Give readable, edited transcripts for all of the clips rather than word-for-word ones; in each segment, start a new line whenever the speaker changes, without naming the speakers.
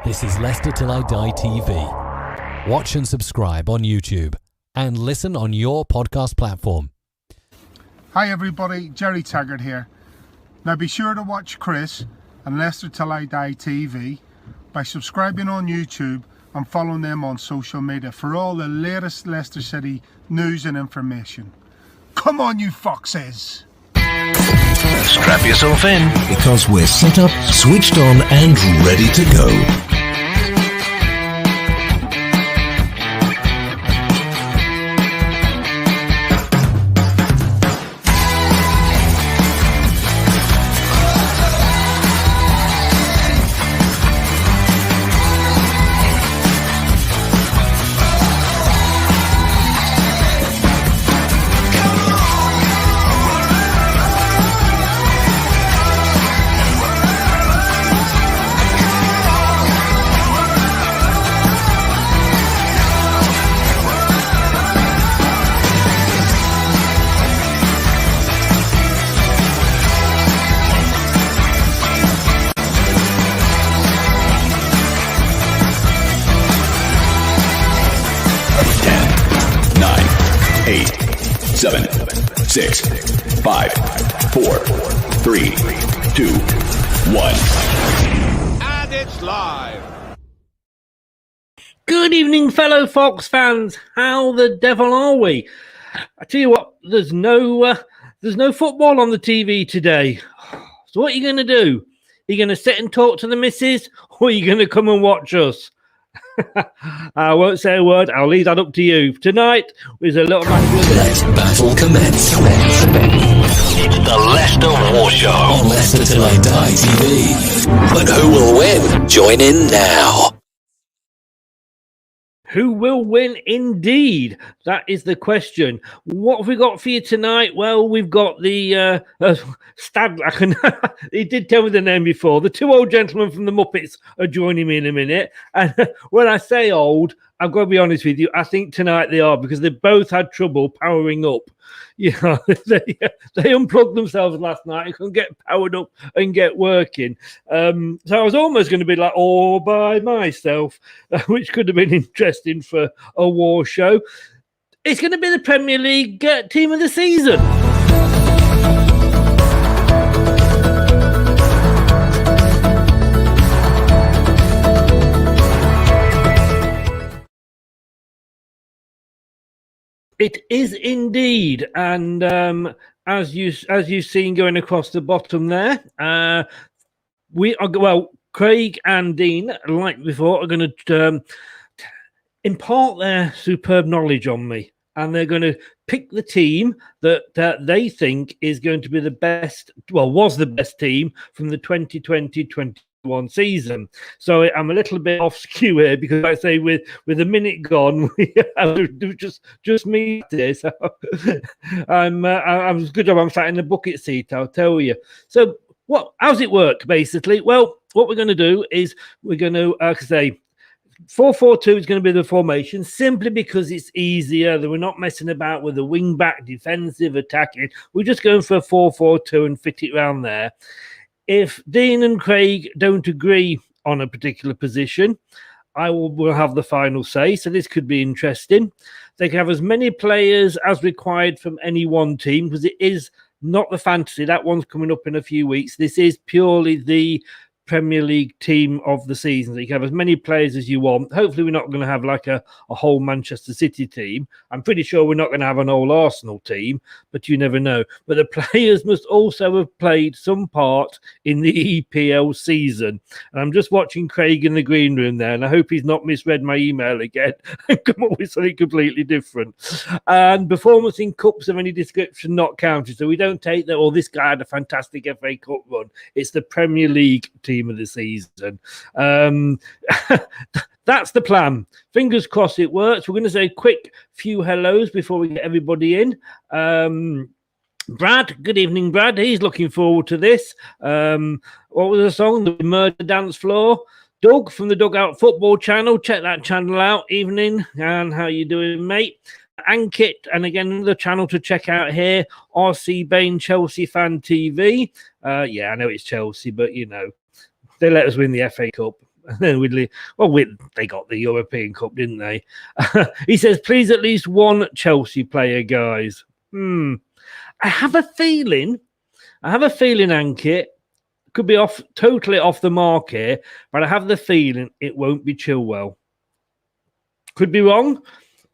This is Leicester Till I Die TV. Watch and subscribe on YouTube and listen on your podcast platform.
Hi everybody, Jerry Taggart here. Now be sure to watch Chris and Leicester Till I Die TV by subscribing on YouTube and following them on social media for all the latest Leicester City news and information. Come on you foxes!
Strap yourself in,
because we're set up, switched on and ready to go.
Seven, 6, 5, 4, 3, 2, 1.
And it's live.
Good evening, fellow Fox fans. How the devil are we? I tell you what, there's no football on the TV today. So what are you going to do? Are you going to sit and talk to the missus, or are you going to come and watch us? I won't say a word. I'll leave that up to you. Tonight is a little match.
Let battle commence.
it's the Leicester War Show.
On Leicester Till I Die TV. But who will win? Join in now.
Who will win indeed? That is the question. What have we got for you tonight? Well, we've got the Stad. He did tell me the name before. The two old gentlemen from the Muppets are joining me in a minute. And when I say old, I've got to be honest with you. I think tonight they are, because they both had trouble powering up. You know, they unplugged themselves last night and couldn't get powered up and get working. So I was almost going to be like all by myself, which could have been interesting for a war show. It's going to be the Premier League team of the season. It is indeed, and as you've seen going across the bottom there, Craig and Dean, like before, are going to impart their superb knowledge on me, and they're going to pick the team that they think is going to be the best. Well, was the best team from the 2020-21 season. So I'm a little bit off skew here, because I say with a minute gone, we just me here. So I'm good job I'm sat in the bucket seat, I'll tell you. So how's it work basically? Well, what we're going to do is we're going to say 4-4-2 is going to be the formation, simply because it's easier. That we're not messing about with the wing back, defensive, attacking. We're just going for a 4-4-2 and fit it around there. If Dean and Craig don't agree on a particular position, I will have the final say. So this could be interesting. They can have as many players as required from any one team, because it is not the fantasy. That one's coming up in a few weeks. This is purely the Premier League team of the season. So you can have as many players as you want. Hopefully we're not going to have like a whole Manchester City team. I'm pretty sure we're not going to have an whole Arsenal team, but you never know. But the players must also have played some part in the EPL season. And I'm just watching Craig in the green room there, and I hope he's not misread my email again and come up with something completely different. And performance in cups of any description not counted. So we don't take that, this guy had a fantastic FA Cup run. It's the Premier League team of the season. That's the plan. Fingers crossed it works. We're going to say a quick few hellos before we get everybody in. Brad, good evening, Brad. He's looking forward to this. What was the song? The Murder Dance Floor. Doug from the Dugout Football Channel. Check that channel out. Evening. And how you doing, mate? Ankit, and again, another channel to check out here. RC Bain Chelsea Fan TV. Yeah, I know it's Chelsea, but you know, they let us win the FA Cup. And then they got the European Cup, didn't they? He says, please at least one Chelsea player, guys. I have a feeling, Ankit, could be totally off the mark here, but I have the feeling it won't be Chilwell. Could be wrong.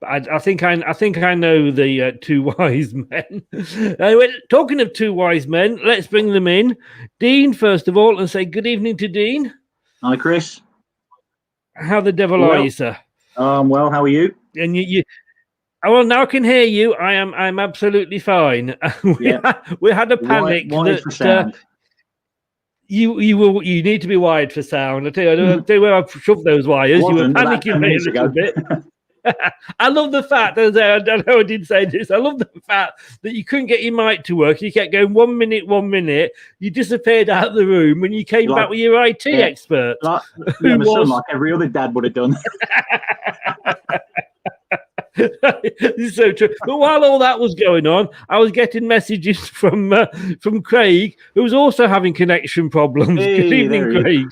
But I think I know the two wise men. Anyway, talking of two wise men, let's bring them in. Dean, first of all, and say good evening to Dean.
Hi, Chris.
How the devil are you, sir?
Well, how are you?
And you well, now I can hear you. I'm absolutely fine. we had a panic
wired for sound.
You need to be wired for sound. I tell you where I shoved those wires. You were panicking a little bit. I love the fact that I know I did say this. I love the fact that you couldn't get your mic to work. You kept going 1 minute. You disappeared out of the room and you came back with your IT expert.
Like every other dad would have done.
This is so true. But while all that was going on, I was getting messages from Craig, who was also having connection problems.
Hey,
good evening, Craig.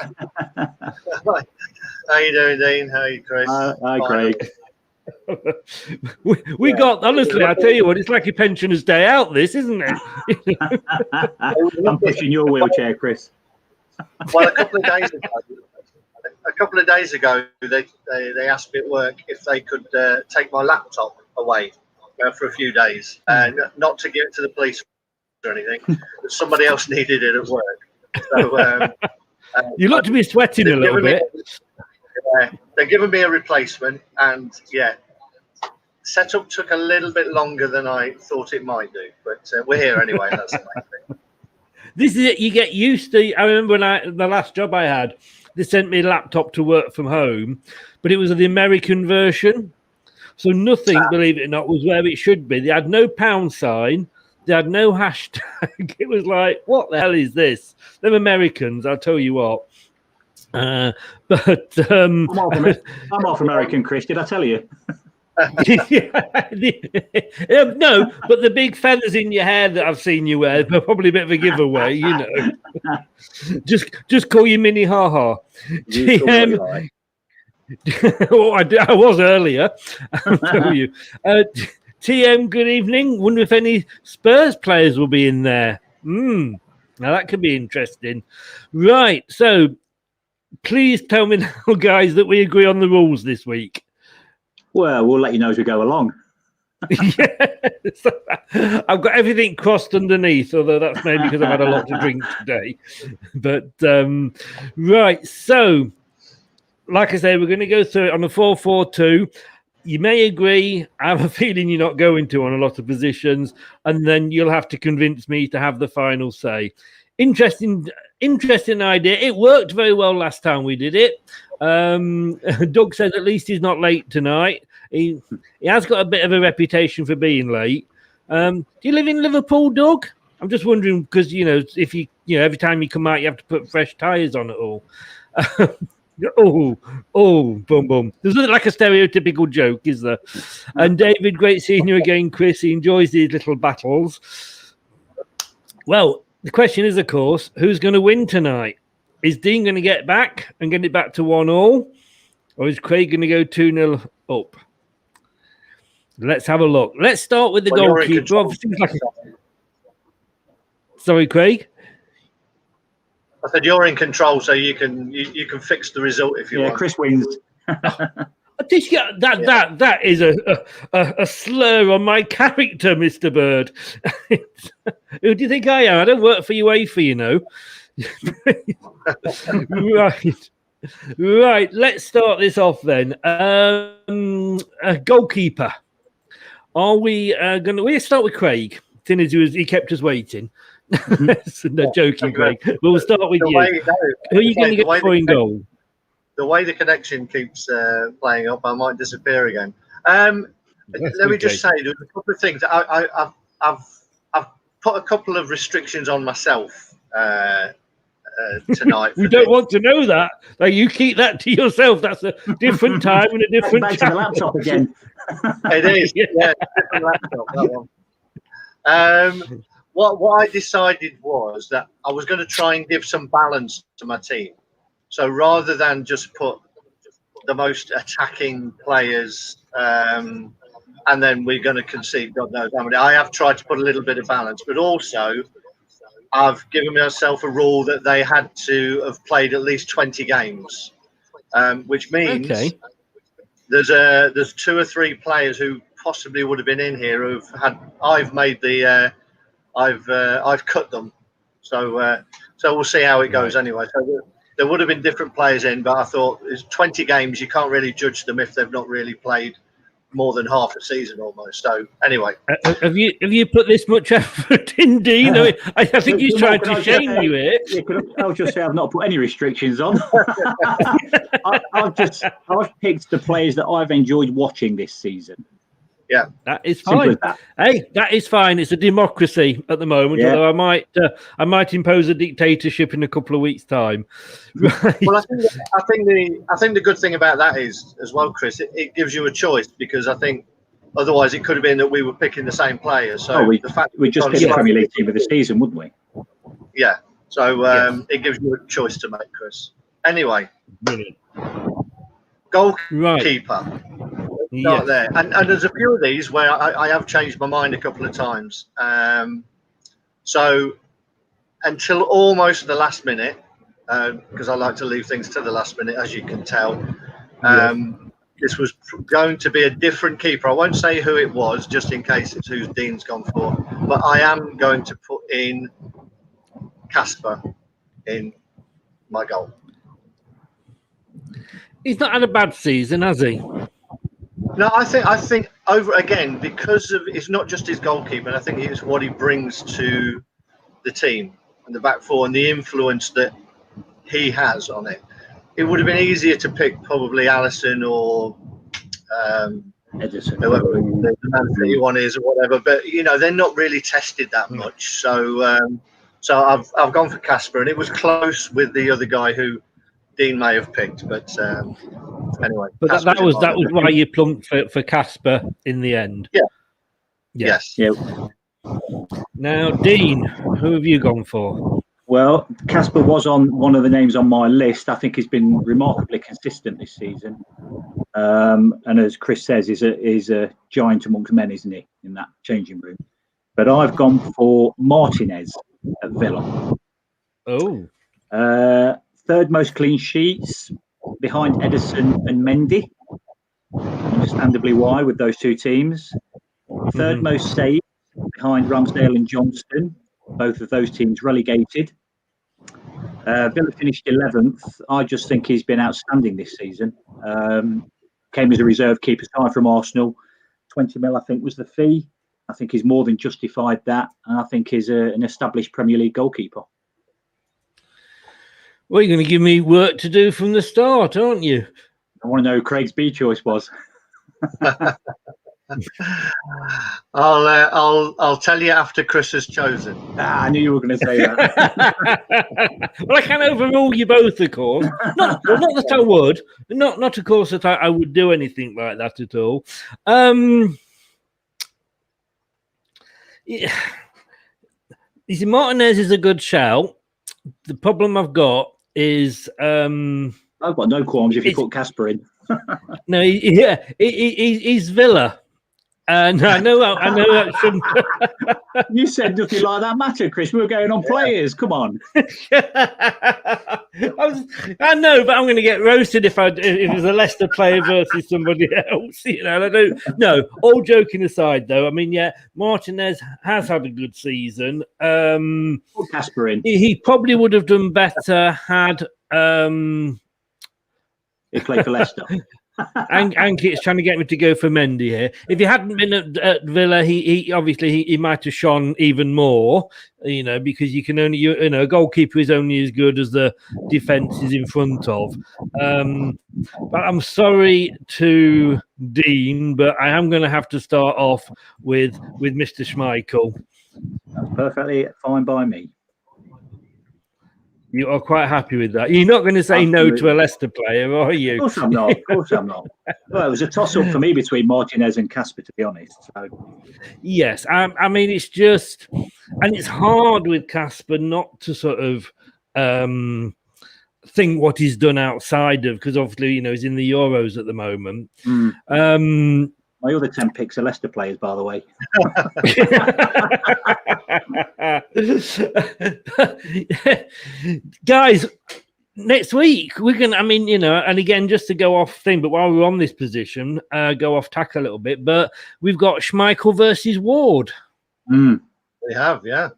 How you doing, Dean? How are you, Chris?
Hi, Craig.
we got, honestly, I tell you what, it's like a pensioner's day out, this, isn't it?
I'm pushing your wheelchair, Chris.
Well, a couple of days ago, they asked me at work if they could take my laptop away for a few days, not to give it to the police or anything, but somebody else needed it at work. So
you look to be sweating a little bit.
They're giving me a replacement, and setup took a little bit longer than I thought it might do, but we're here anyway. That's the main thing.
This is it. You get used to. I remember when the last job I had, they sent me a laptop to work from home, but it was the American version, so nothing, believe it or not, was where it should be. They had no pound sign. They had no hashtag. It was like, what the hell is this? Them Americans, I'll tell you what. I'm
off American, Chris. Did I tell you?
No, but the big feathers in your hair that I've seen you wear are probably a bit of a giveaway, you know. just call you Mini Ha Ha. I was earlier. I'll tell you. TM, good evening. Wonder if any Spurs players will be in there. Now that could be interesting. Right, so please tell me now, guys, that we agree on the rules this week.
Well, we'll let you know as we go along.
Yes. I've got everything crossed underneath, although that's maybe because I've had a lot to drink today. But, right, so, like I say, we're going to go through it on a 4-4-2. You may agree. I have a feeling you're not going to on a lot of positions, and then you'll have to convince me to have the final say. Interesting idea. It worked very well last time we did it. Doug says at least he's not late tonight. He has got a bit of a reputation for being late. Do you live in Liverpool, Doug? I'm just wondering because if you every time you come out you have to put fresh tyres on it all. Boom, boom. There's like a stereotypical joke, is there? And David, great seeing you again, Chris. He enjoys these little battles. Well, the question is, of course, who's going to win tonight? Is Dean going to get back and get it back to 1-1? Or is Craig going to go 2-0 up? Let's have a look. Let's start with the goalkeeper. Sorry, Craig?
I said you're in control, so you can fix the result if you want.
Chris wins.
That is a slur on my character, Mr. Bird. Who do you think I am? I don't work for UEFA, you know. Right. Let's start this off then. Goalkeeper. Are we going to? We'll start with Craig. Seeing as he kept us waiting. No, joking, Craig. We'll start with you. Who are you going to get for in goal?
The way the connection keeps playing up, I might disappear again. Let me just say, there's a couple of things. I've put a couple of restrictions on myself tonight.
We don't want to know that. Like, you keep that to yourself. That's a different time and a different
back to the laptop again.
It is. Yeah, different laptop. That one. What I decided was that I was going to try and give some balance to my team. So rather than just put the most attacking players, and then we're going to concede God knows how many, I have tried to put a little bit of balance, but also I've given myself a rule that they had to have played at least 20 games, which means there's 2 or 3 players who possibly would have been in here who've had. I've made the I've cut them, so we'll see how it goes anyway. So there would have been different players in, but I thought it's 20 games. You can't really judge them if they've not really played more than half a season almost. So anyway,
have you put this much effort in, Dean? I think he's trying to shame you here.
I'll just say I've not put any restrictions on. I've picked the players that I've enjoyed watching this season.
Yeah,
that is fine. Hey, that is fine. It's a democracy at the moment. Yeah. Although I might impose a dictatorship in a couple of weeks' time. Right.
Well, I think the good thing about that is as well, Chris. It gives you a choice, because I think otherwise it could have been that we were picking the same players. So
we'd just pick the Premier League team of the season, wouldn't we?
Yeah. So it gives you a choice to make, Chris. Anyway,
brilliant.
Goalkeeper. Start there, and there's a few of these where I have changed my mind a couple of times. So until almost the last minute, because I like to leave things to the last minute, as you can tell. This was going to be a different keeper. I won't say who it was, just in case it's who Dean's gone for. But I am going to put in Casper in my goal.
He's not had a bad season, has he?
No, I think over again, because of it's not just his goalkeeper, and I think it's what he brings to the team and the back four and the influence that he has on it. It would have been easier to pick probably Alisson or
Edison,
whoever the Man City one is or whatever, but they're not really tested that much. So I've gone for Casper, and it was close with the other guy who Dean may have picked, but anyway.
But that was why you plumped for Casper in the end.
Yeah.
Yes.
Yeah.
Now, Dean, who have you gone for?
Well, Casper was on one of the names on my list. I think he's been remarkably consistent this season, and as Chris says, is a giant amongst men, isn't he, in that changing room? But I've gone for Martinez at Villa.
Oh.
Third most clean sheets behind Edison and Mendy. Understandably why with those two teams. Third most saves behind Ramsdale and Johnston. Both of those teams relegated. Villa finished 11th. I just think he's been outstanding this season. Came as a reserve keeper side from Arsenal. 20 mil, I think, was the fee. I think he's more than justified that. And I think he's an established Premier League goalkeeper.
Well, you're going to give me work to do from the start, aren't you?
I want to know who Craig's B choice was.
I'll tell you after Chris has chosen.
I knew you were going to say
that. Well, I can overrule you both, of course. Not that I would. Not of course that I would do anything like that at all. Yeah. You see, Martinez is a good shout. The problem I've got is
I've got no qualms if you put Casper in.
No, he's Villa. No, I know that shouldn't.
You said nothing like that matter, Chris. We were going on players. Come on.
I know, but I'm going to get roasted if it's a Leicester player versus somebody else. I don't. No, all joking aside, though. I mean, yeah, Martinez has had a good season.
Put Casper in.
He probably would have done better had.
He played for Leicester.
Ankit's trying to get me to go for Mendy here. If he hadn't been at Villa, he obviously might have shone even more. Because you can only a goalkeeper is only as good as the defence is in front of. But I'm sorry to Dean, but I am going to have to start off with Mr. Schmeichel.
That's perfectly fine by me.
You are quite happy with that. You're not going to say no to a Leicester player, are you?
Of course I'm not. Well, it was a toss-up for me between Martinez and Casper, to be honest. So.
Yes. I mean, it's just... And it's hard with Casper not to sort of think what he's done outside of, because obviously, he's in the Euros at the moment.
My other 10 picks are Leicester players, by the way.
Guys, next week we're gonna. And again, just to go off thing, but while we're on this position, go off tack a little bit. But we've got Schmeichel versus Ward.
We have, yeah,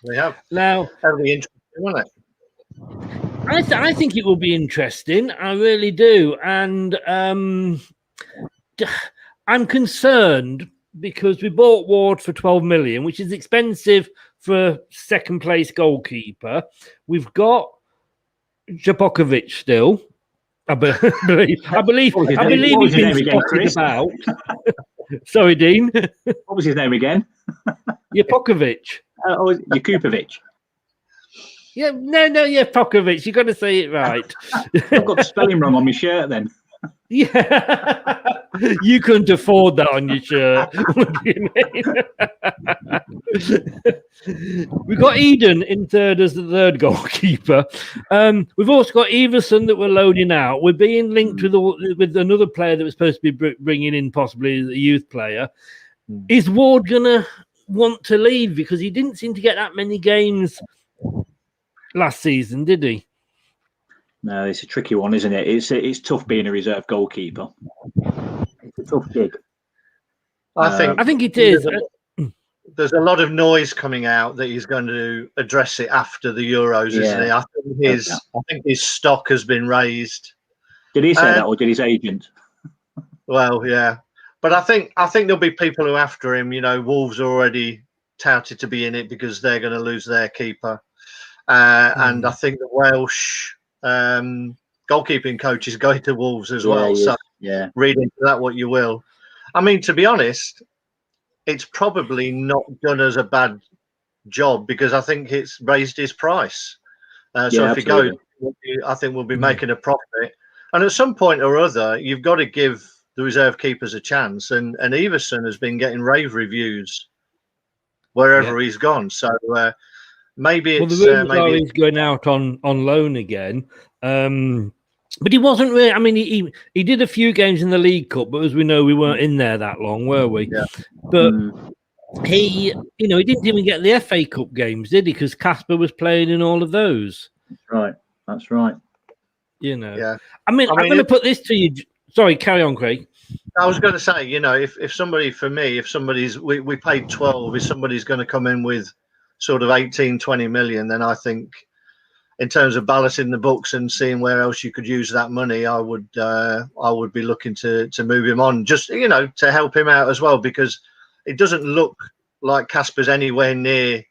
we have.
Now
That'll be interesting, won't it?
I think it will be interesting. I really do, and I'm concerned because we bought Ward for 12 million, which is expensive for a second place goalkeeper. We've got Japokovic still. I believe he's been spotted about. Sorry, Dean.
What was his name again?
Japokovic.
Jakupovic.
Yeah, no, Japokovic. You got to say it right.
I've got the spelling wrong on my shirt then.
Yeah, you couldn't afford that on your shirt. What do you mean? We've got Eden in third as the third goalkeeper. We've also got Everson that we're loaning out. We're being linked with another player that was supposed to be bringing in, possibly a youth player. Is Ward gonna want to leave because he didn't seem to get that many games last season, did he?
No, it's a tricky one, isn't it? It's tough being a reserve goalkeeper. It's a tough gig.
I think
it is.
There's a lot of noise coming out that he's going to address it after the Euros, isn't he? I think his stock has been raised.
Did he say that, or did his agent?
Well, yeah, but I think there'll be people who are after him. Wolves are already touted to be in it because they're going to lose their keeper, and I think the Welsh goalkeeping coach is going to Wolves as well. So read into that what you will. I mean, to be honest, it's probably not done as a bad job because I think it's raised his price. So if he goes, I think we'll be making a profit. And at some point or other, you've got to give the reserve keepers a chance. And Everson has been getting rave reviews wherever he's gone. So maybe it's
maybe he's going out on loan again. But he wasn't really. I mean, he did a few games in the League Cup, but as we know, we weren't in there that long, were we?
Yeah.
But he didn't even get the FA Cup games, did he? Because Casper was playing in all of those.
That's right.
Yeah.
I mean, I'm going to put this to you. Sorry, carry on, Craig.
I was going to say, if somebody, for me, we paid 12, if somebody's going to come in with sort of 18, 20 million, then I think in terms of balancing the books and seeing where else you could use that money, I would be looking to move him on, just to help him out as well, because it doesn't look like Casper's anywhere near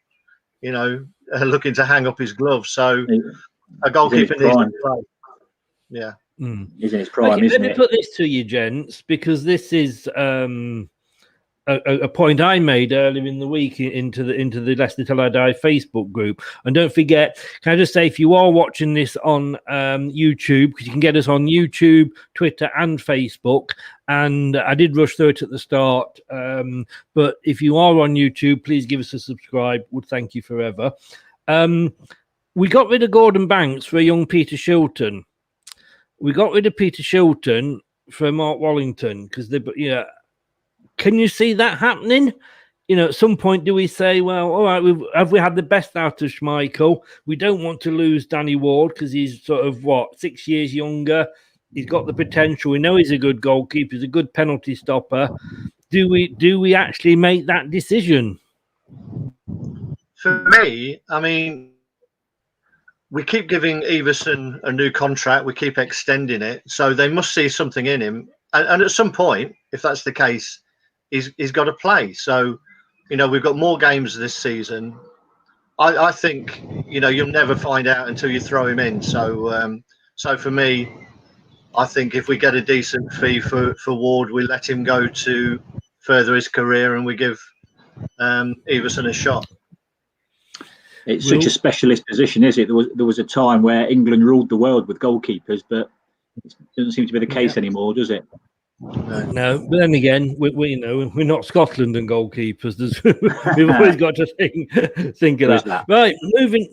looking to hang up his gloves. So a goalkeeper needs to play. Yeah,
he's in his prime.
Let me put this to you, gents, because this is a point I made earlier in the week into the Leicester Till I Die Facebook group. And don't forget, can I just say, if you are watching this on YouTube, because you can get us on YouTube, Twitter and Facebook, and I did rush through it at the start, but if you are on YouTube, please give us a subscribe. Would thank you forever. We got rid of Gordon Banks for a young Peter Shilton. We got rid of Peter Shilton for Mark Wallington because can you see that happening? At some point, do we say, well, all right, have we had the best out of Schmeichel? We don't want to lose Danny Ward because he's sort of 6 years younger. He's got the potential. We know he's a good goalkeeper. He's a good penalty stopper. Do we actually make that decision?
For me, I mean, we keep giving Everson a new contract. We keep extending it. So they must see something in him. And at some point, if that's the case, he's got to play. So, we've got more games this season. I think, you'll never find out until you throw him in. So, for me, I think if we get a decent fee for Ward, we let him go to further his career and we give Everson a shot.
It's such a specialist position, is it? There was a time where England ruled the world with goalkeepers, but it doesn't seem to be the case anymore, does it?
No, but then again, we we're not Scotland and goalkeepers. We've always got to think of that. Right,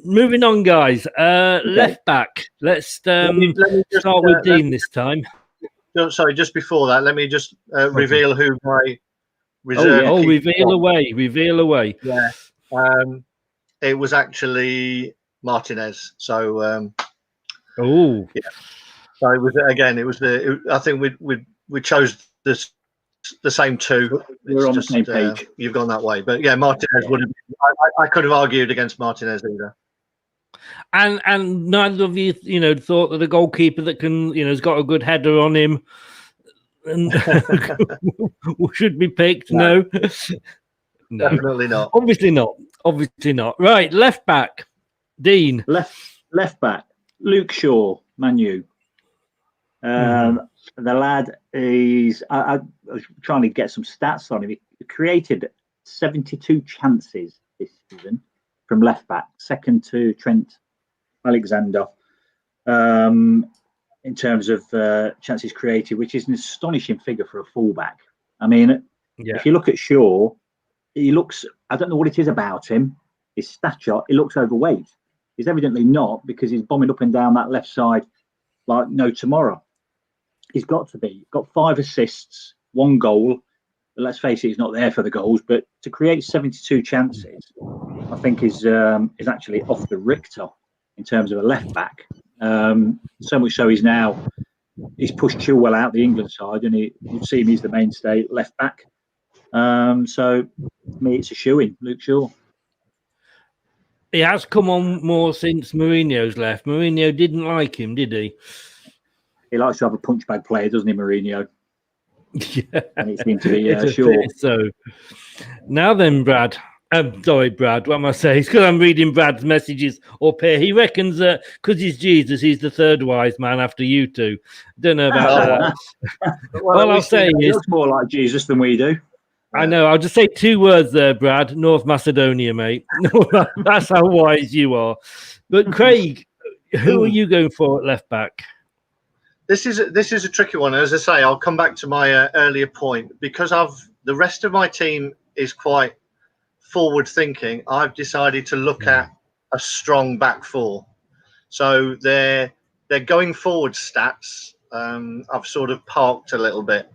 moving on, guys. Left back. Let's
let me just,
start with Dean this time.
Sorry, just before that, let me just reveal who my reserve.
Reveal away.
Yeah, it was actually Martinez. So, yeah. So it was again. It was I think we chose the same two.
We're on the same page.
You've gone that way, but yeah, Martinez would have. I could have argued against Martinez either.
And neither of you, thought that a goalkeeper that can, has got a good header on him, and should be picked. No,
Definitely not.
Obviously not. Right, left back, Dean.
Left back, Luke Shaw, Man U. The lad is. I was trying to get some stats on him. He created 72 chances this season from left back, second to Trent Alexander, in terms of chances created, which is an astonishing figure for a fullback. I mean, if you look at Shaw, he looks, I don't know what it is about him, his stature, he looks overweight. He's evidently not, because he's bombing up and down that left side like no tomorrow. He's got to be. Got 5 assists, 1 goal. But let's face it, he's not there for the goals, but to create 72 chances, I think is actually off the Richter in terms of a left back. So much so he's pushed Chilwell out the England side, and you'd see him, he's the mainstay left back. So for me, it's a shoe-in, Luke Shaw.
He has come on more since Mourinho's left. Mourinho didn't like him, did he?
He likes to have a punch bag player, doesn't he, Mourinho?
Yeah,
and it seemed to be Shaw.
So now then, Brad. Sorry, Brad. What am I saying? It's because I'm reading Brad's messages up here. He reckons that because he's Jesus, he's the third wise man after you two. Don't know about that. All I'll say is,
looks more like Jesus than we do.
I know. I'll just say 2 words there, Brad. North Macedonia, mate. That's how wise you are. But Craig, who are you going for at left back?
This is a tricky one. As I say, I'll come back to my earlier point, because the rest of my team is quite forward thinking. I've decided to look at a strong back four. So they're going forward stats. I've sort of parked a little bit.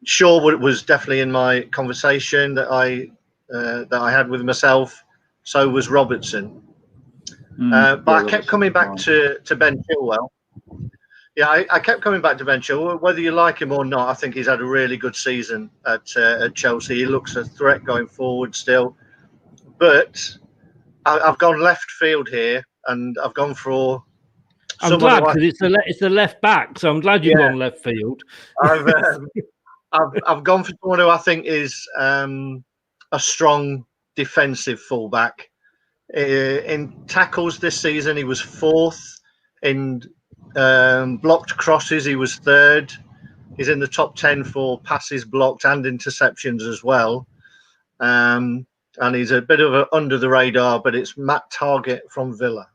Shaw was definitely in my conversation that I had with myself. So was Robertson. But I kept coming back to Ben Chilwell. Yeah, I kept coming back to Ben Chilwell. Whether you like him or not, I think he's had a really good season at Chelsea. He looks a threat going forward still. But I've gone left field here, and I've gone for.
I'm glad, because it's the left back, so I'm glad you've gone left field.
I've gone for someone who I think is a strong defensive fullback. In tackles this season, he was 4th. In blocked crosses, he was 3rd. He's in the top 10 for passes blocked and interceptions as well. And he's a bit of a under the radar, but it's Matt Targett from Villa.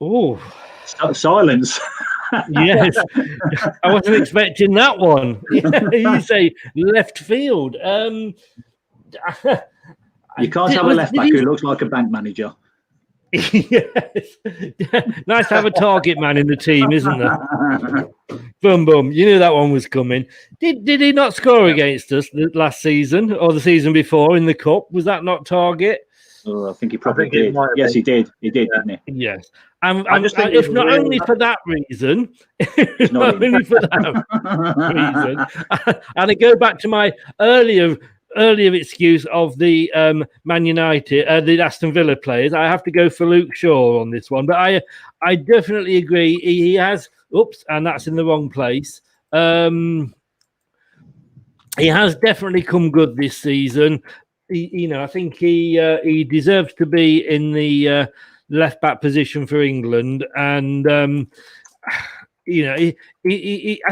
Oh, silence.
Yes, I wasn't expecting that one. You say left field.
You can't have a left back who looks like a bank manager.
Yes. Nice to have a target man in the team, isn't there? Boom, boom. You knew that one was coming. Did he not score against us last season or the season before in the cup? Was that not Target?
Oh, I think he probably did. Yes, he did. He did, didn't he?
Yes. If not only for that reason, and I go back to my earlier excuse of the Man United, the Aston Villa players, I have to go for Luke Shaw on this one. But I definitely agree. He has, and that's in the wrong place. He has definitely come good this season. I think he deserves to be in the left back position for England, and I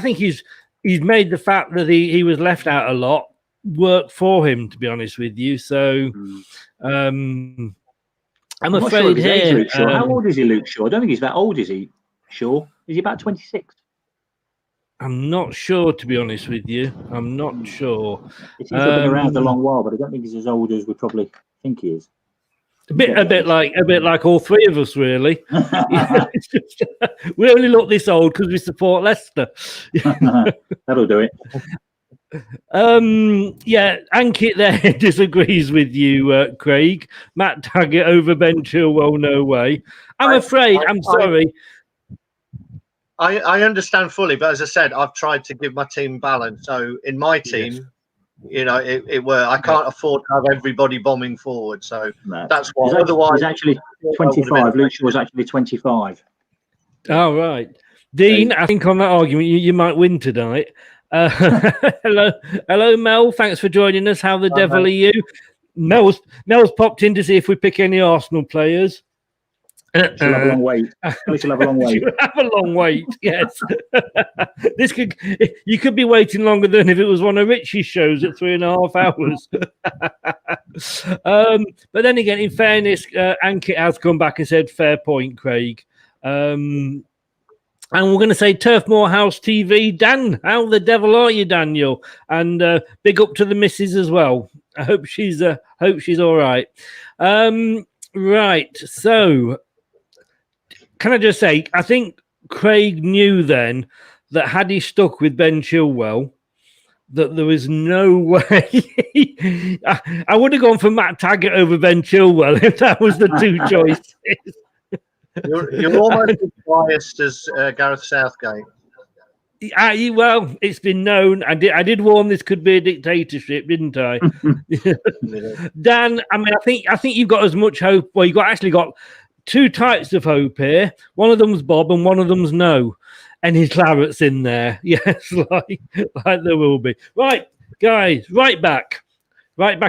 think he's made the fact that he was left out a lot work for him, to be honest with you. So I'm afraid
here. How old is he, Luke Shaw? I don't think he's that old, is he? Sure. Is he about 26?
I'm not sure, to be honest with you. I'm not sure.
He's been around a long while, but I don't think he's as old as we probably think he is.
A bit like all three of us, really. It's just, we only look this old because we support Leicester.
That'll do it.
Yeah, Ankit there disagrees with you, Craig. Matt Taggart over Ben Chilwell, no way. I'm afraid. I'm sorry.
I understand fully, but as I said, I've tried to give my team balance. So in my team, it were I can't afford to have everybody bombing forward. So that's why. Otherwise,
he's actually 25. Luke was actually 25.
Oh, right. Dean, I think on that argument, you might win tonight. Hello, Mel. Thanks for joining us. How the devil are you? Mel's popped in to see if we pick any Arsenal players.
She'll have a long wait. She'll have a long wait.
She'll have a long wait. Yes. You could be waiting longer than if it was one of Richie's shows at 3.5 hours. But then again, in fairness, Ankit has come back and said, fair point, Craig. And we're going to say Turf Moorhouse TV. Dan, how the devil are you, Daniel? And big up to the missus as well. I hope she's all right. Right. So, can I just say, I think Craig knew then that had he stuck with Ben Chilwell, that there was no way. I would have gone for Matt Taggart over Ben Chilwell if that was the two choices.
You're almost as biased as Gareth Southgate.
Well, it's been known. I did warn this could be a dictatorship, didn't I? Dan, I mean, I think you've got as much hope. Well, you've actually got two types of hope here. One of them's Bob and one of them's no. And his Claret's in there. Yes, like there will be. Right, guys, right back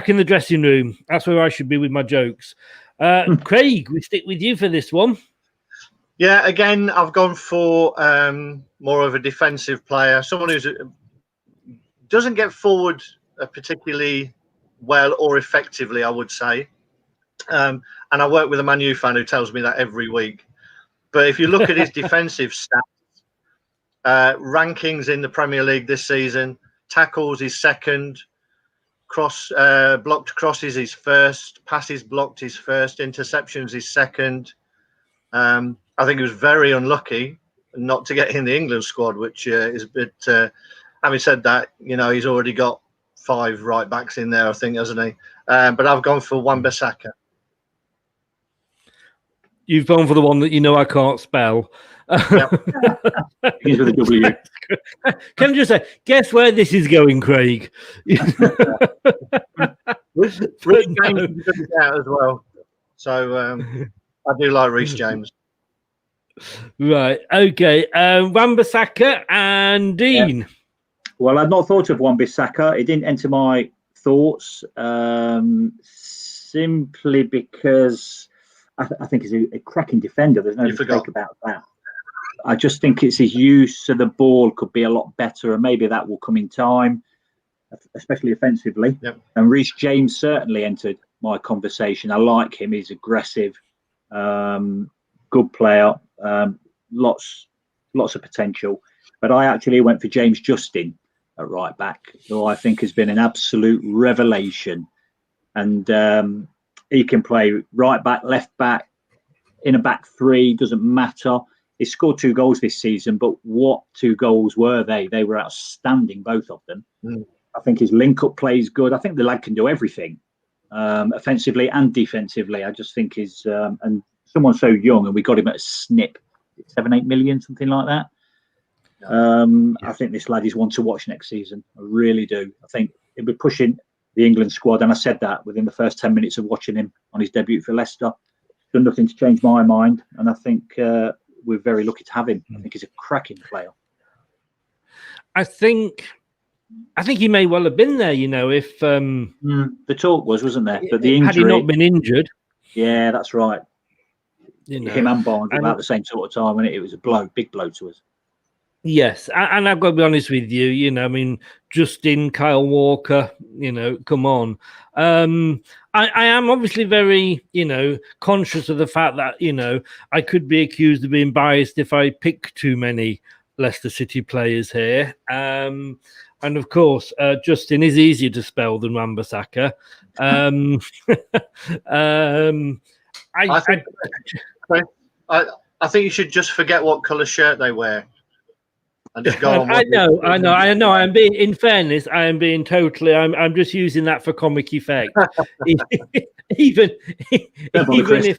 in the dressing room. That's where I should be with my jokes. Craig, we stick with you for this one.
Yeah, again, I've gone for more of a defensive player, someone who doesn't get forward particularly well or effectively, I would say. And I work with a Man U fan who tells me that every week. But if you look at his defensive stats, rankings in the Premier League this season, tackles is second, blocked crosses is first, passes blocked is first, interceptions is second. I think he was very unlucky not to get in the England squad, which is a bit. Having said that, he's already got 5 right backs in there, I think, hasn't he? But I've gone for Wan-Bissaka.
You've gone for the one that I can't spell.
Yep. He's with a W.
Can I just say, guess where this is going, Craig?
Reece James is out as well. So I do like Reece James.
Right. Okay. Wan-Bissaka and Dean.
Yeah. Well, I'd not thought of Wan-Bissaka. It didn't enter my thoughts simply because I think he's a cracking defender. There's no mistake about that. I just think it's his use of the ball could be a lot better, and maybe that will come in time, especially offensively.
Yep. And
Reece James certainly entered my conversation. I like him. He's aggressive, good player, lots of potential. But I actually went for James Justin at right back, who I think has been an absolute revelation. And he can play right back, left back, in a back three, doesn't matter. He scored 2 goals this season, but what 2 goals were they? They were outstanding, both of them. I think his link-up play is good. I think the lad can do everything, offensively and defensively. I just think he's and someone so young, and we got him at a snip, 7-8 million, something like that. I think this lad is one to watch next season. I really do. I think he'll be pushing the England squad, and I said that within the first 10 minutes of watching him on his debut for Leicester. Done nothing to change my mind, and I think we're very lucky to have him. I think he's a cracking player.
I think he may well have been there, if
the talk wasn't there? But the injury,
had he not been injured.
Yeah, that's right. Him and Barnes were about the same sort of time, and it was a big blow to us.
Yes, and I've got to be honest with you. I mean, Justin, Kyle Walker. Come on. I am obviously very, conscious of the fact that I could be accused of being biased if I pick too many Leicester City players here. And of course, Justin is easier to spell than Wan-Bissaka.
I think you should just forget what colour shirt they wear. And just go on.
I know. I'm being, in fairness, I am being totally. I'm just using that for comic effect. even if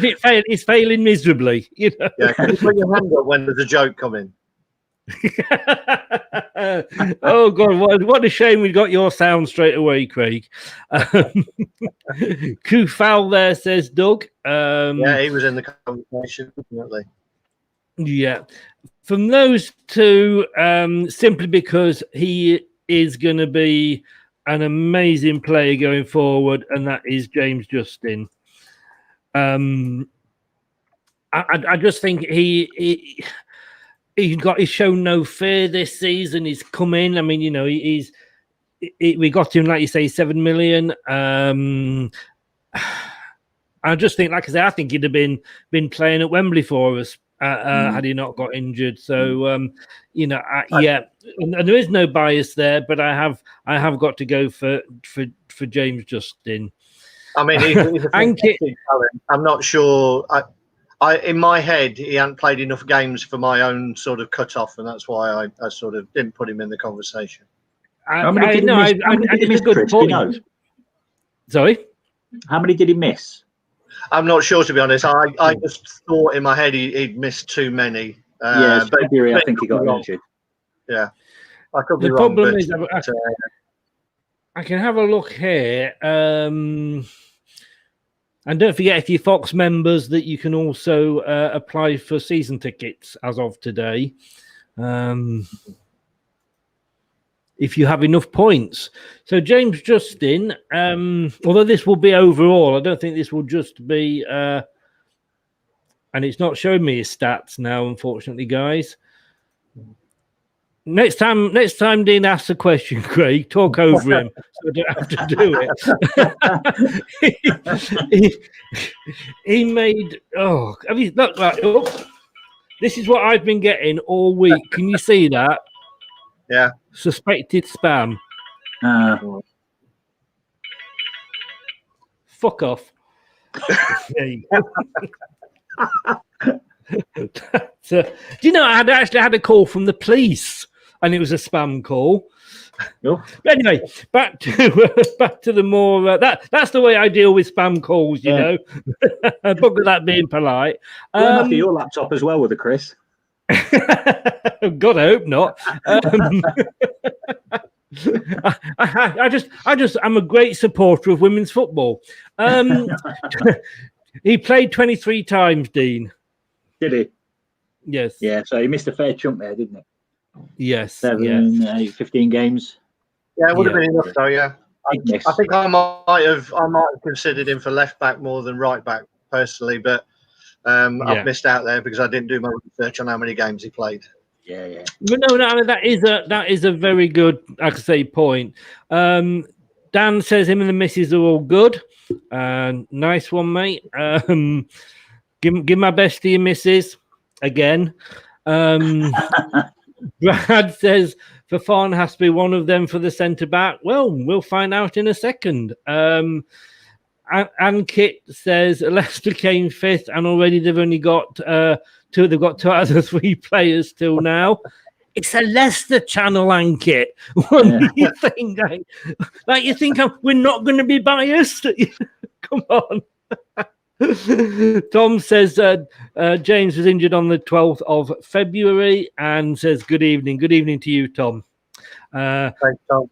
it's failing miserably.
Yeah, can you put your hand up when there's a joke coming?
Oh God, what a shame we got your sound straight away, Craig. Kufal there, says Doug.
Yeah, he was in the conversation, definitely.
Yeah, from those two, simply because he is going to be an amazing player going forward, and that is James Justin. I just think he's shown no fear this season. He's come in. I mean, we got him, like you say, 7 million. I just think, like I say, I think he'd have been playing at Wembley for us. Had he not got injured. So yeah, and there is no bias there, but I have got to go for James Justin.
I mean, he's a fantastic talent. I'm not sure. I in my head, he hadn't played enough games for my own sort of cut-off, and that's why I sort of didn't put him in the conversation.
How many did he miss, Chris? Do you know?
Sorry?
How many did he miss?
I'm not sure, to be honest. I just thought in my head he'd missed too many.
Yeah, February, I think he got injured.
Yeah. I could be
the
wrong.
Problem is, I can have a look here. And don't forget, if you're Fox members, that you can also apply for season tickets as of today. If you have enough points. So James Justin, although this will be overall, I don't think this will just be, and it's not showing me his stats now, unfortunately, guys. Next time Dean asks a question, Craig, talk over him so I don't have to do it. he made, have you look right? Oh, this is what I've been getting all week. Can you see that?
Yeah.
Suspected spam. Fuck off. There you go. Do you know, I actually had a call from the police, and it was a spam call.
Oh.
But anyway, back to the more that's the way I deal with spam calls, you know. Look at that being polite.
After your laptop as well with it, Chris.
God, I hope not. I'm a great supporter of women's football. He played 23 times, Dean.
Did he?
Yes.
Yeah, so he missed a fair chunk there, didn't he?
Yes.
15 games.
Yeah, it would have been enough though, yeah. I think I might have considered him for left back more than right back personally, but I've missed out there because I didn't do my research on how many games he played.
Yeah.
But no, that is a very good, I could say, point. Dan says him and the missus are all good. Nice one, mate. Give my best to your missus again. Brad says Fafana has to be one of them for the centre back. Well, we'll find out in a second. And Kit says Leicester came fifth, and already they've only got two. They've got 2 out of the 3 players till now. It's a Leicester channel, Ankit. What do you think? Like you think we're not going to be biased? Come on. Tom says James was injured on the 12th of February and says good evening. Good evening to you, Tom.
Thanks, Tom.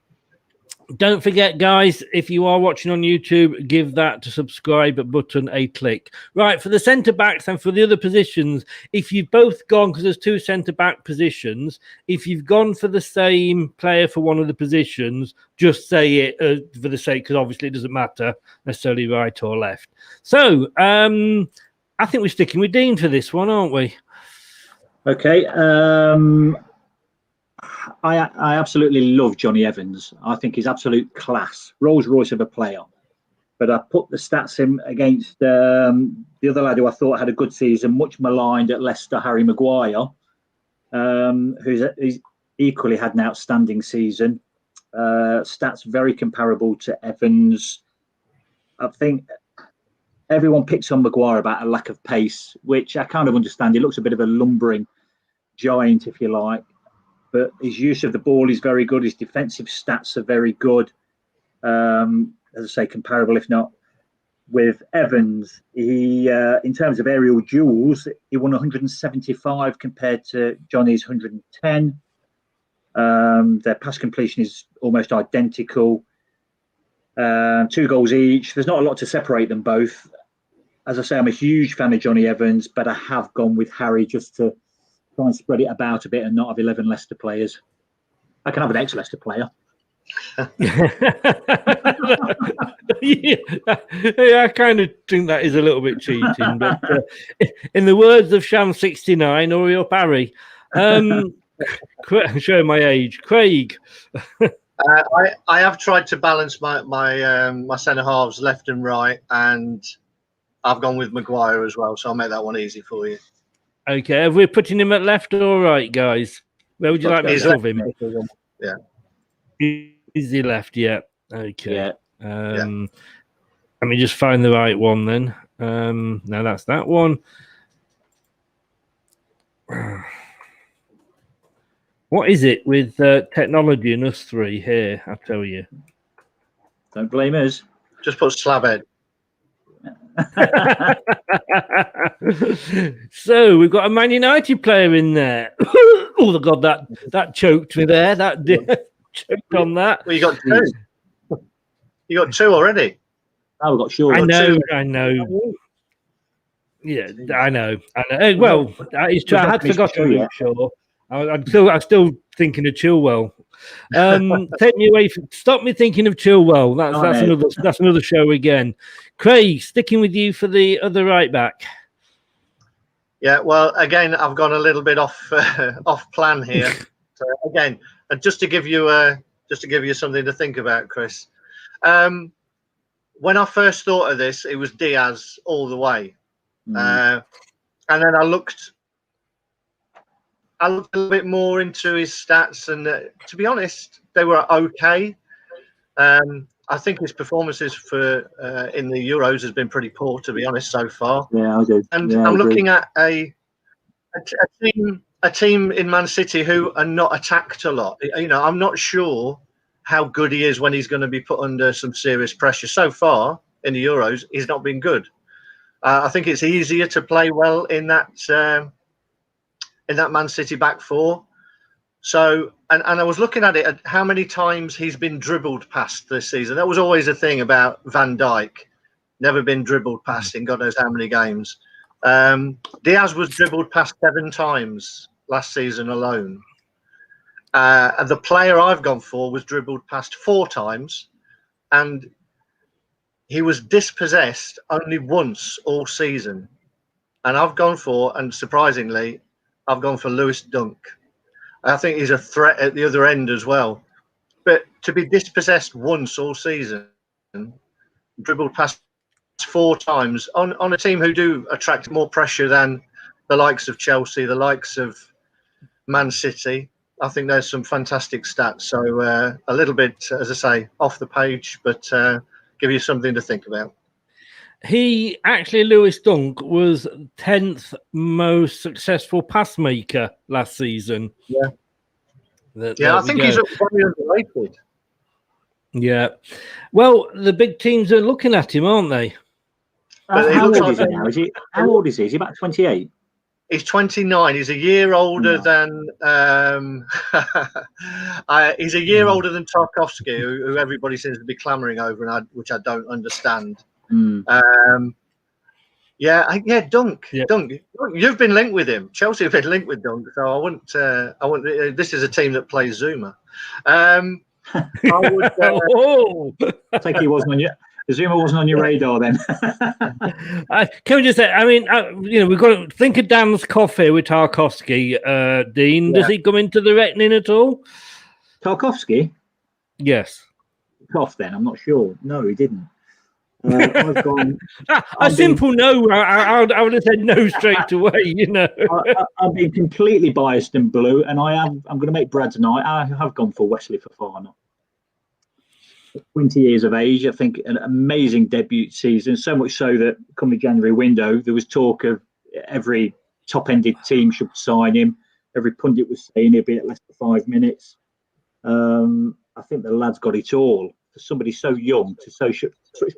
Don't forget, guys, if you are watching on YouTube, give that subscribe button a click. Right, for the centre-backs and for the other positions, if you've both gone, because there's 2 centre-back positions, if you've gone for the same player for one of the positions, just say it for the sake, because obviously it doesn't matter necessarily right or left. So, I think we're sticking with Dean for this one, aren't we?
Okay. I absolutely love Johnny Evans. I think he's absolute class, Rolls Royce of a player. But I put the stats in against the other lad who I thought had a good season, much maligned at Leicester, Harry Maguire, who's equally had an outstanding season. Stats very comparable to Evans. I think everyone picks on Maguire about a lack of pace, which I kind of understand. He looks a bit of a lumbering giant, if you like. But his use of the ball is very good. His defensive stats are very good. As I say, comparable, if not, with Evans. He, in terms of aerial duels, he won 175 compared to Johnny's 110. Their pass completion is almost identical. 2 goals each. There's not a lot to separate them both. As I say, I'm a huge fan of Johnny Evans, but I have gone with Harry just to try and spread it about a bit and not have 11 Leicester players. I can have an ex-Leicester player.
Yeah, I kind of think that is a little bit cheating, but in the words of Sham69, hurry up, Harry. Showing my age, Craig.
I have tried to balance my centre halves left and right, and I've gone with Maguire as well, so I'll make that one easy for you.
Okay, have we putting him at left or right, guys? Where would you like me to shove him?
Yeah.
Is he left? Yeah. Okay.
Yeah.
Let me just find the right one then. Now that's that one. What is it with technology and us three here? I'll tell you.
Don't blame us.
Just put Slabhead.
So we've got a Man United player in there. Oh God, that choked me there. That choked on that.
Well, you got 2. You got 2 already.
Oh, we've got Shaw.
I know. Yeah, I know. Well, that is true. I had forgotten Luke Shaw. I'm still thinking of Chilwell. Take me away. Stop me thinking of Chilwell. That's another show again. Craig, sticking with you for the other right back.
Yeah, well, again, I've gone a little bit off plan here. So again, just to give you something to think about, Chris. When I first thought of this, it was Diaz all the way, and then I looked a little bit more into his stats, and to be honest, they were okay. I think his performances for in the Euros has been pretty poor, to be honest, so far.
Yeah, I do.
And
yeah,
I'm looking at a team in Man City who are not attacked a lot. You know, I'm not sure how good he is when he's going to be put under some serious pressure. So far in the Euros, he's not been good. I think it's easier to play well in that Man City back four. So, and I was looking at it, at how many times he's been dribbled past this season. That was always a thing about Van Dijk. Never been dribbled past in God knows how many games. Diaz was dribbled past 7 times last season alone. And the player I've gone for was dribbled past 4 times. And he was dispossessed only once all season. And I've gone for, and surprisingly, I've gone for Lewis Dunk. I think he's a threat at the other end as well. But to be dispossessed once all season, dribbled past 4 times on a team who do attract more pressure than the likes of Chelsea, the likes of Man City, I think there's some fantastic stats. So a little bit, as I say, off the page, but give you something to think about.
He actually, Lewis Dunk, was 10th most successful pass maker last season.
Yeah. I think he's very underrated.
Yeah. Well, the big teams are looking at him, aren't they?
How old is he now? How old is he? Is he about 28?
He's 29. He's a year older than he's a year older than Tarkowski, who everybody seems to be clamouring over, which I don't understand. Dunk. Dunk. You've been linked with him. Chelsea have been linked with Dunk, so I wouldn't. This is a team that plays Zuma. I would.
I think he was when Zuma wasn't on your radar then.
Can we just say, I mean, we've got to think of Dan's coffee with Tarkowski. Dean, does he come into the reckoning at all?
Tarkowski?
Yes.
Off then, I'm not sure. No, he didn't. I've gone.
Simple no. I would have said no straight away.
I've been completely biased and blue, and I'm going to make Brad tonight. I have gone for Wesley Fofana. 20 years of age, I think an amazing debut season. So much so that come the January window, there was talk of every top-ended team should sign him. Every pundit was saying he'll be at less than 5 minutes. I think the lad's got it all. For somebody so young to such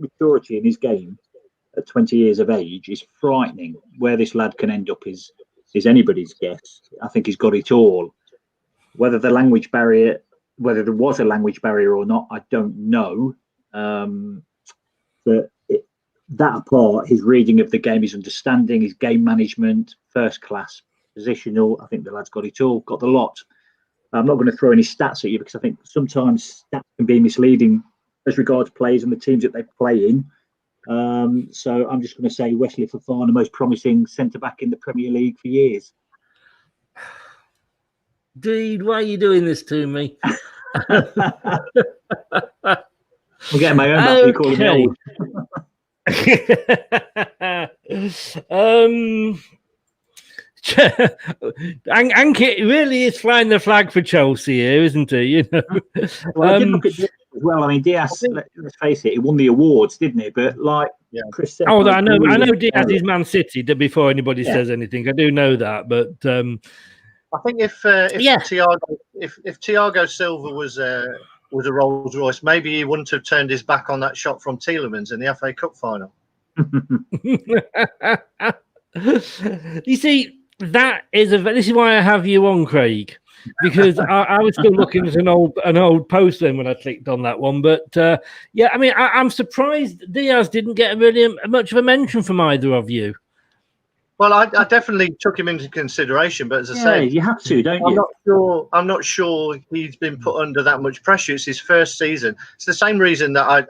maturity in his game at 20 years of age is frightening. Where this lad can end up is anybody's guess. I think he's got it all. Whether there was a language barrier or not, I don't know. But that apart, his reading of the game, his understanding, his game management, first class, positional. I think the lad's got it all, got the lot. I'm not going to throw any stats at you because I think sometimes stats can be misleading as regards players and the teams that they play in. So I'm just going to say Wesley Fofana, the most promising centre-back in the Premier League for years.
Dude, why are you doing this to me?
I'm getting my own back. You calling me old.
Ankit really is flying the flag for Chelsea here, isn't he?
Well, I did look at Diaz as well. I mean, Diaz, let's face it, he won the awards, didn't he? But Chris said,
I know Diaz is Man City before anybody says anything. I do know that, but
I think if Thiago Silva was a Rolls Royce, maybe he wouldn't have turned his back on that shot from Tielemans in the FA Cup final.
You see, this is why I have you on, Craig, because I was still looking at an old post then when I clicked on that one. But I mean, I'm surprised Diaz didn't get really much of a mention from either of you.
Well, I definitely took him into consideration, but as I say,
you have to, don't you?
I'm not sure he's been put under that much pressure. It's his first season. It's the same reason that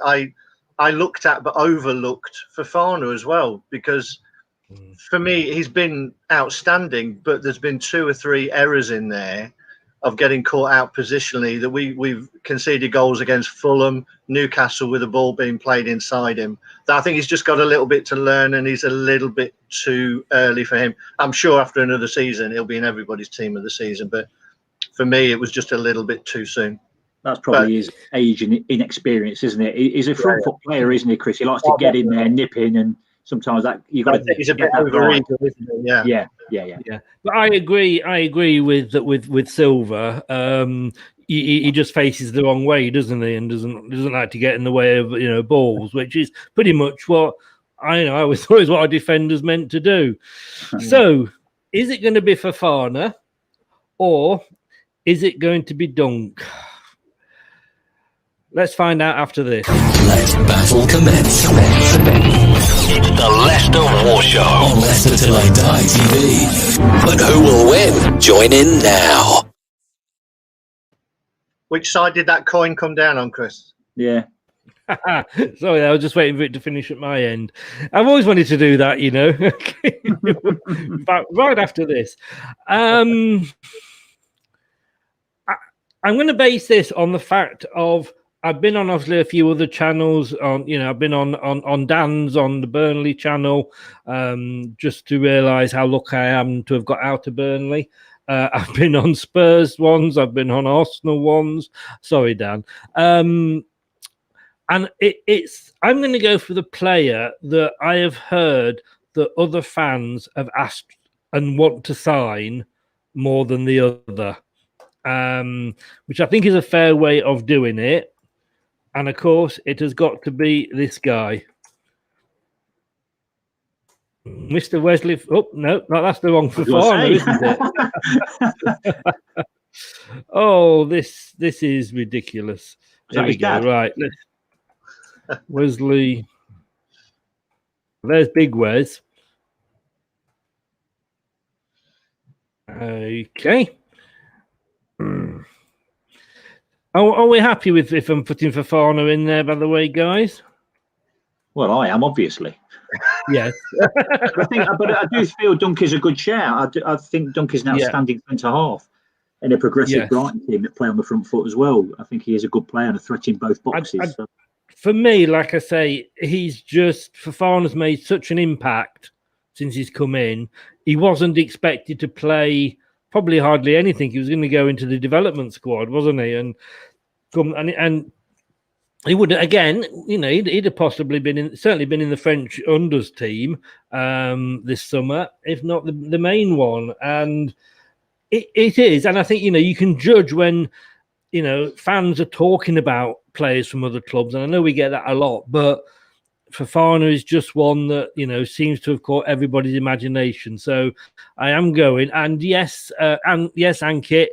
I looked at but overlooked Fofana as well, because for me he's been outstanding, but there's been 2 or 3 errors in there of getting caught out positionally that we've conceded goals against Fulham, Newcastle with the ball being played inside him. That I think he's just got a little bit to learn, and he's a little bit too early for him. I'm sure after another season he'll be in everybody's team of the season, but for me it was just a little bit too soon.
That's probably his age and inexperience, isn't it? He's a front foot player, isn't he, Chris? He likes to get in there, nip in, and sometimes that you've got to.
He's a bit overeager, isn't he?
Yeah.
But I agree with Silva. He just faces the wrong way, doesn't he? And doesn't like to get in the way of balls, which is pretty much what I always thought is what our defenders meant to do. So, is it going to be Fofana, or is it going to be Dunk? Let's find out after this.
Let battle commence.
It's the Leicester War Show
On Leicester Till I Die TV. But who will win? Join in now.
Which side did that coin come down on, Chris?
Yeah.
Sorry, I was just waiting for it to finish at my end. I've always wanted to do that, But right after this. I'm going to base this on the fact of I've been on obviously a few other channels I've been on Dan's on the Burnley channel, just to realise how lucky I am to have got out of Burnley. I've been on Spurs ones, I've been on Arsenal ones. Sorry, Dan. And I'm going to go for the player that I have heard that other fans have asked and want to sign more than the other, which I think is a fair way of doing it. And of course, it has got to be this guy, Mr. Wesley. Oh no, that's the wrong Fofana, isn't it? Oh, this is ridiculous. There we go. Right, Wesley. There's Big Wes. Okay. Are we happy with if I'm putting Fofana in there, by the way, guys?
Well, I am, obviously.
Yes.
But I do feel Dunky's a good shout. I think Dunky's an outstanding centre half in a progressive Brighton team that play on the front foot as well. I think he is a good player and a threat in both boxes.
For me, like I say, he's just, Fofana's made such an impact since he's come in. He wasn't expected to play probably hardly anything. He was going to go into the development squad, wasn't he? And he would, again, he'd have possibly certainly been in the French unders team this summer, if not the main one. And it is. And I think, you can judge when, fans are talking about players from other clubs. And I know we get that a lot, but Fofana is just one that, seems to have caught everybody's imagination. So I am going. And yes, Ankit,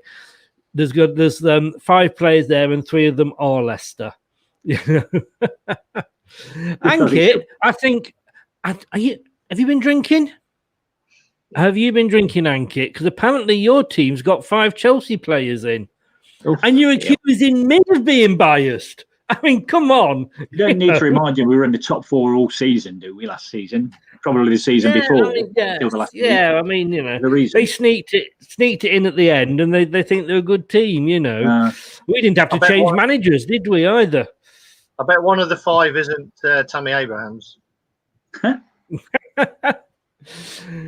there's 5 players there and 3 of them are Leicester. Ankit, I think, have you been drinking? Have you been drinking, Ankit? Because apparently your team's got 5 Chelsea players in. And you're accusing me of being biased. I mean, come on.
You don't need to remind you we were in the top 4 all season, do we, last season? Probably the season before.
I mean, they sneaked it in at the end, and they think they're a good team, We didn't have to change managers, did we, either?
I bet one of the 5 isn't Tammy Abrahams.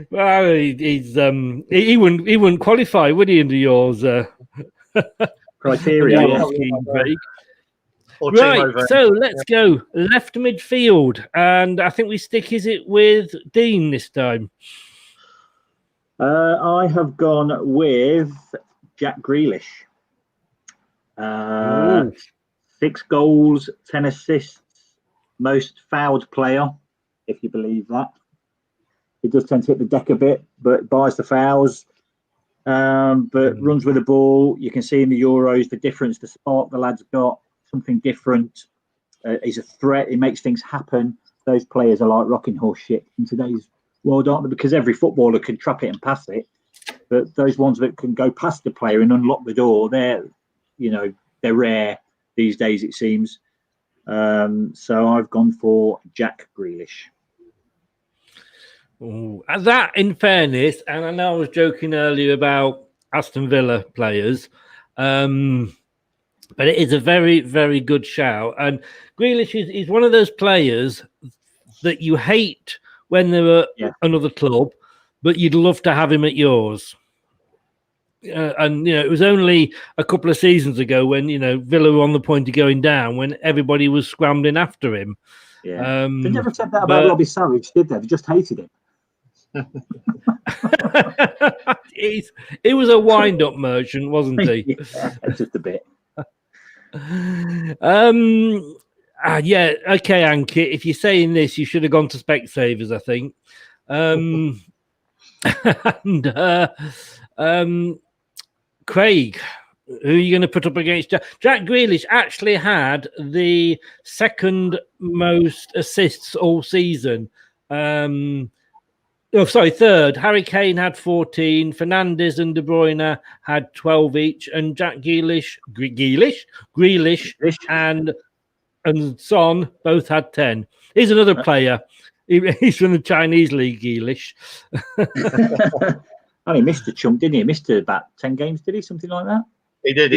Well, he wouldn't qualify, would he, under yours?
Criteria.
Right, so let's go left midfield, and I think we stick. Is it with Dean this time?
I have gone with Jack Grealish. 6 goals, 10 assists, most fouled player, if you believe that. He does tend to hit the deck a bit, but buys the fouls. But runs with the ball. You can see in the Euros the difference, the spark the lad's got, something different. He's a threat. He makes things happen. Those players are like rocking horse shit in today's world, aren't they? Because every footballer can trap it and pass it. But those ones that can go past the player and unlock the door, they're rare these days, it seems. So I've gone for Jack Grealish.
Ooh, that, in fairness, and I know I was joking earlier about Aston Villa players, but it is a very, very good shout. And Grealish is one of those players that you hate when they're at another club, but you'd love to have him at yours. And, it was only a couple of seasons ago when, Villa were on the point of going down, when everybody was scrambling after him.
Yeah. They never said that about Robbie Savage, did they? They just hated him.
He was a wind-up merchant, wasn't he?
Yeah, just a bit.
Okay, Ankit, if you're saying this, you should have gone to Specsavers, I think. Craig, who are you going to put up against Jack Grealish? Actually had the second most assists all season. Third. Harry Kane had 14. Fernandez and De Bruyne had 12 each, and Jack Grealish and Son both had 10. Here's another player. He's from the Chinese league, Grealish.
Oh, he missed a chunk, didn't he? He missed about 10 games, did he? Something like that?
He did.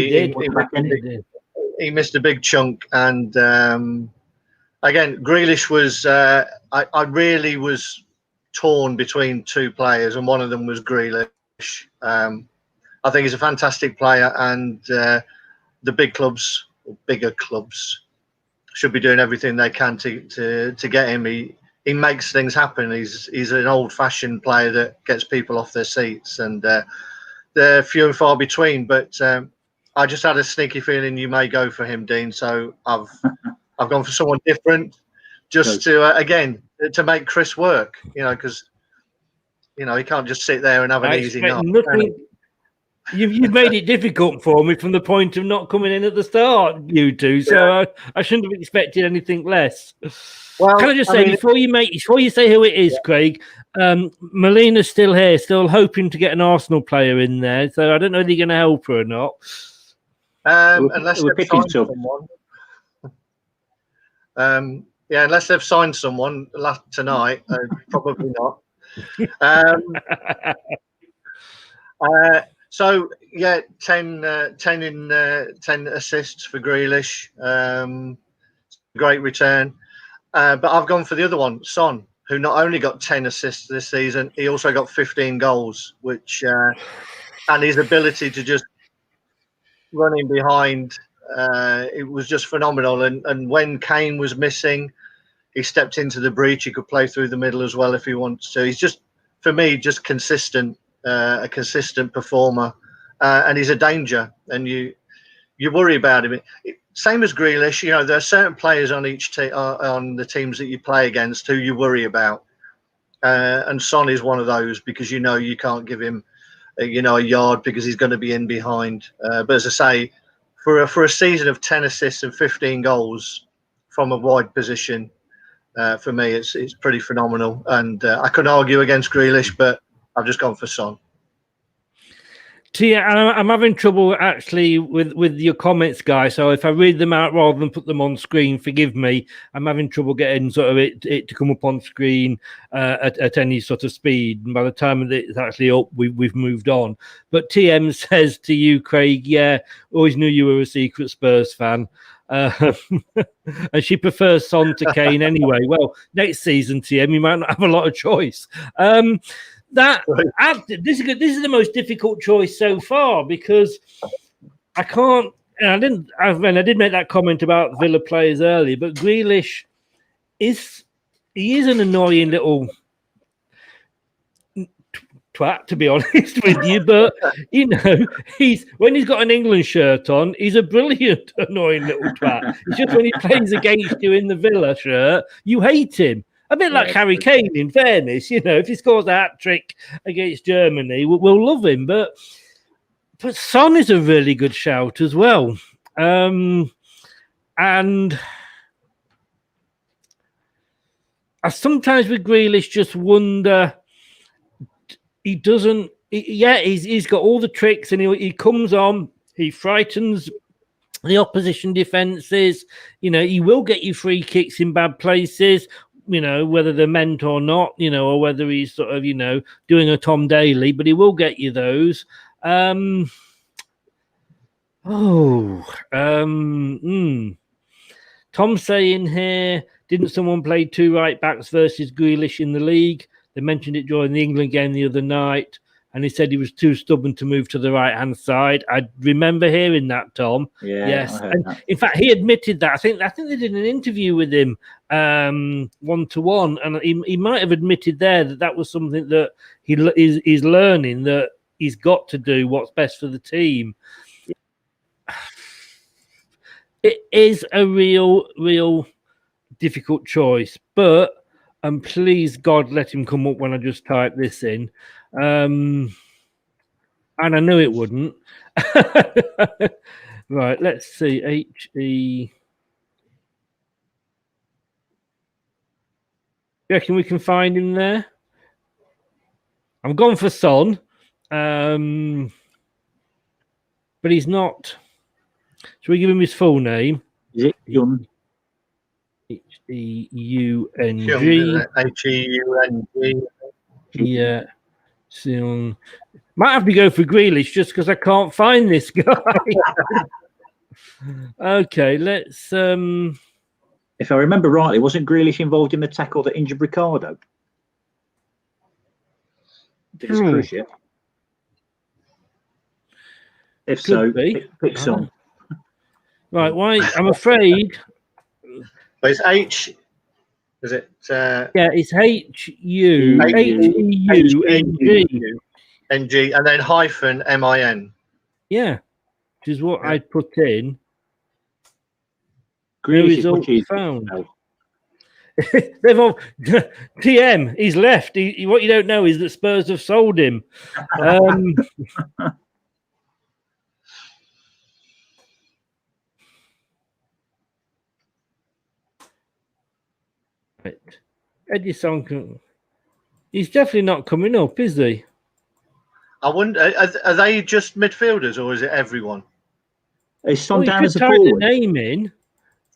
He missed a big chunk. And again, Grealish was... I really was torn between 2 players, and one of them was Grealish. I think he's a fantastic player, and the bigger clubs should be doing everything they can to get him. He makes things happen. He's an old-fashioned player that gets people off their seats, and they're few and far between. But I just had a sneaky feeling you may go for him, Dean. So I've gone for someone different, just to make Chris work. Because he can't just sit there and have an easy night.
You've made it difficult for me from the point of not coming in at the start, you two. So I shouldn't have expected anything less. Well, can I just say before you say who it is, Craig, Melina's still here, still hoping to get an Arsenal player in there. So I don't know if you're going to help her or not.
Unless we're picking someone. Yeah, unless they've signed someone tonight, probably not. Um, so yeah, 10 assists for Grealish. Great return. But I've gone for the other one, Son, who not only got 10 assists this season, he also got 15 goals, which and his ability to just run in behind, it was just phenomenal. And when Kane was missing, he stepped into the breach. He could play through the middle as well if he wants to. He's just, for me, just consistent, a consistent performer, and he's a danger. And you worry about him. Same as Grealish, there are certain players on each on the teams that you play against who you worry about, and Son is one of those, because you can't give him a yard because he's going to be in behind. But as I say, for a season of 10 assists and 15 goals from a wide position, for me, it's pretty phenomenal. And I couldn't argue against Grealish, but I've just gone for Son.
Yeah, I'm having trouble actually with your comments, guys. So if I read them out rather than put them on screen, forgive me. I'm having trouble getting sort of it to come up on screen at any sort of speed. And by the time it's actually up, we've moved on. But TM says to you, Craig, yeah, always knew you were a secret Spurs fan. And she prefers Son to Kane anyway. Well, next season, TM, you might not have a lot of choice. This is the most difficult choice so far, because I can't. I did make that comment about Villa players earlier, but Grealish is an annoying little twat, to be honest with you. But when he's got an England shirt on, he's a brilliant annoying little twat. It's just when he plays against you in the Villa shirt, you hate him. A bit like Harry Kane, in fairness. If he scores a hat-trick against Germany, we'll love him. But Son is a really good shout as well. And I sometimes with Grealish just wonder, he's got all the tricks, and he comes on, he frightens the opposition defences. He will get you free kicks in bad places, whether they're meant or not, or whether he's sort of, doing a Tom Daly, but he will get you those. Tom saying here, didn't someone play 2 right backs versus Grealish in the league? They mentioned it during the England game the other night, and he said he was too stubborn to move to the right-hand side. I remember hearing that, Tom.
Yeah,
yes. And in fact, he admitted that. I think they did an interview with him one-to-one, and he might have admitted there that was something that he's learning, that he's got to do what's best for the team. It is a real difficult choice, but please God, let him come up when I just type this in. And I knew it wouldn't. Right, let's see. HE. You reckon we can find him there? I'm gone for Son. But he's not. Shall we give him his full name?
Is it Young?
H-E-U-N-G.
H-E-U-N-G.
Yeah. Soon. Might have to go for Grealish just because I can't find this guy. Okay, let's.
If I remember rightly, wasn't Grealish involved in the tackle that injured Ricardo? Did his cruciate? If so, pick Son.
Right, why? I'm afraid.
But it's H. Is it?
Yeah, it's H-E-U-N-G.
and then hyphen M-I-N.
Yeah, which is what I put in.
Grealish
result found. They've all TM. He's left. What you don't know is that Spurs have sold him. Right. Edison, he's definitely not coming up, is he?
I wonder, are they just midfielders or is it everyone?
Is Son down as a
type
forward?
the name in.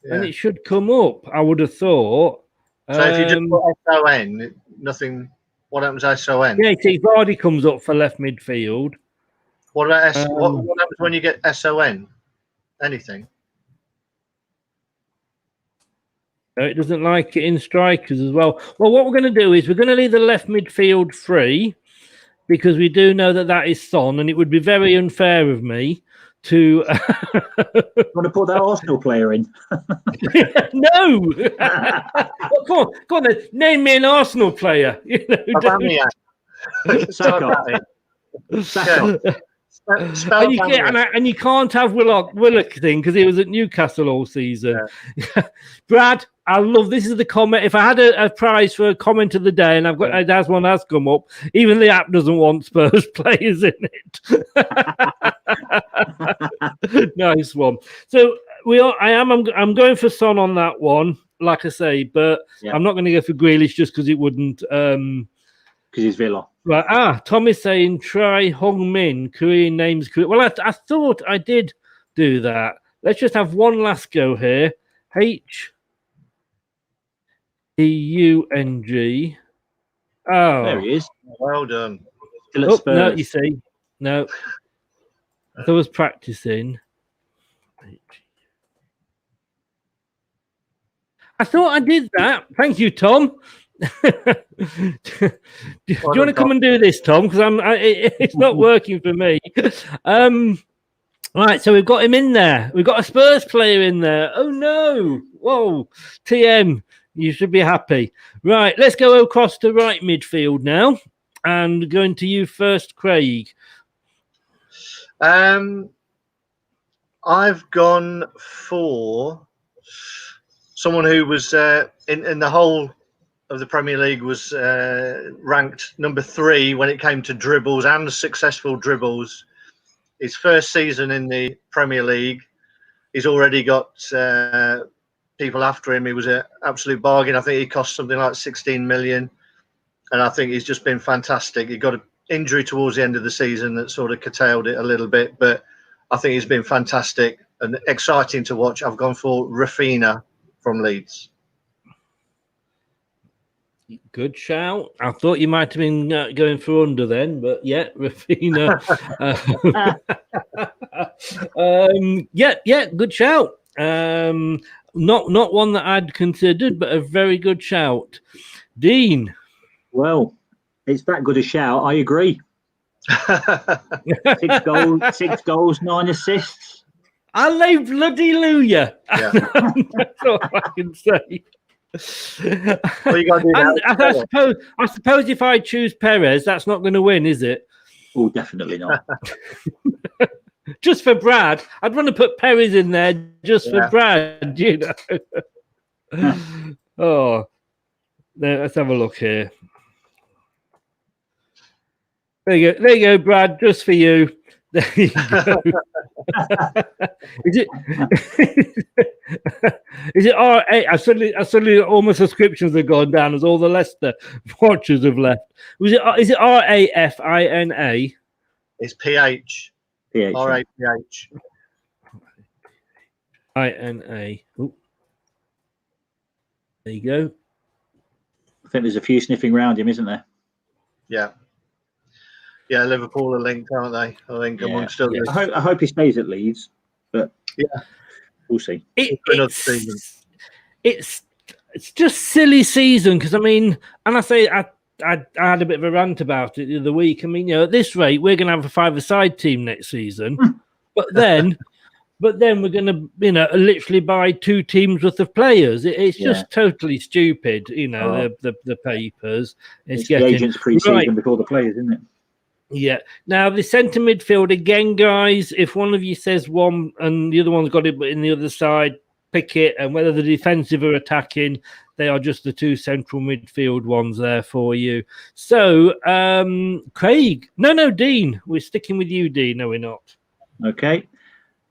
and it should come up. I would have thought.
So if you just put SON, nothing. What happens to SON?
Yeah, see, Vardy comes up for left midfield.
What about what happens when you get SON? Anything?
It doesn't like it in strikers as well. Well, what we're going to do is we're going to leave the left midfield free because we do know that is Son, and it would be very unfair of me to.
Want to put that Arsenal player in?
No. Well, come on, then. Name me an Arsenal player. You know,
Saka.
And you can't have Willock thing because he was at Newcastle all season. Yeah. Brad, I love this. Is the comment. If I had a prize for a comment of the day, and I've got as one has come up, even the app doesn't want Spurs players in it. Nice one. So I'm going for Son on that one, like I say, but I'm not going to go for Grealish just because it wouldn't.
Because he's Villa.
Right. Tom is saying try Hong Min. Korean names. Well, I thought I did do that. Let's just have one last go here. HEUNG. Oh,
there he is.
Well done.
No, you see, no. I was practicing. I thought I did that. Thank you, Tom. Do you want to come and do this, Tom? Because it's not working for me. Right, so we've got him in there. We've got a Spurs player in there. Oh no! Whoa, TM, you should be happy. Right, let's go across to right midfield now, and going to you first, Craig.
I've gone for someone who was in the whole of the Premier League was ranked number 3 when it came to dribbles and successful dribbles. His first season in the Premier League, he's already got people after him. He was an absolute bargain. I think he cost something like 16 million. And I think he's just been fantastic. He got an injury towards the end of the season that sort of curtailed it a little bit. But I think he's been fantastic and exciting to watch. I've gone for Rafinha from Leeds.
Good shout. I thought you might have been going for under then, but yeah, Rafinha. Good shout. Not one that I'd considered, but a very good shout. Dean.
Well, it's that good a shout. I agree. 6 goals, 9 assists.
Hallelujah. Bloody Luya. Yeah. That's all I can say.
Well, you got to do that.
I suppose if I choose Perez, that's not going to win, is it?
Oh, definitely not.
Just for Brad, I'd want to put Perez in there just for Brad, you know. Oh, let's have a look here. There you go, Brad, just for you. There you go. Is it R8? I suddenly all my subscriptions have gone down as all the Leicester watchers have left. Is it RAFINA?
It's PH. RAPH.
INA. Ooh. There you go.
I think there's a few sniffing around him, isn't there?
Yeah. Yeah, Liverpool are linked, aren't they? I think amongst others.
I hope he stays at Leeds, but we'll see.
It's just silly season because I mean, and I say I had a bit of a rant about it the other week. I mean, at this rate, we're going to have a 5-a-side team next season, but then we're going to, literally buy 2 teams worth of players. It's just totally stupid, the papers.
It's the agents pre-season before the players, isn't it?
Yeah. Now, the centre midfield, again, guys, if one of you says one and the other one's got it in the other side, pick it. And whether the defensive or attacking, they are just the 2 central midfield ones there for you. So, Craig. No, Dean. We're sticking with you, Dean. No, we're not.
Okay.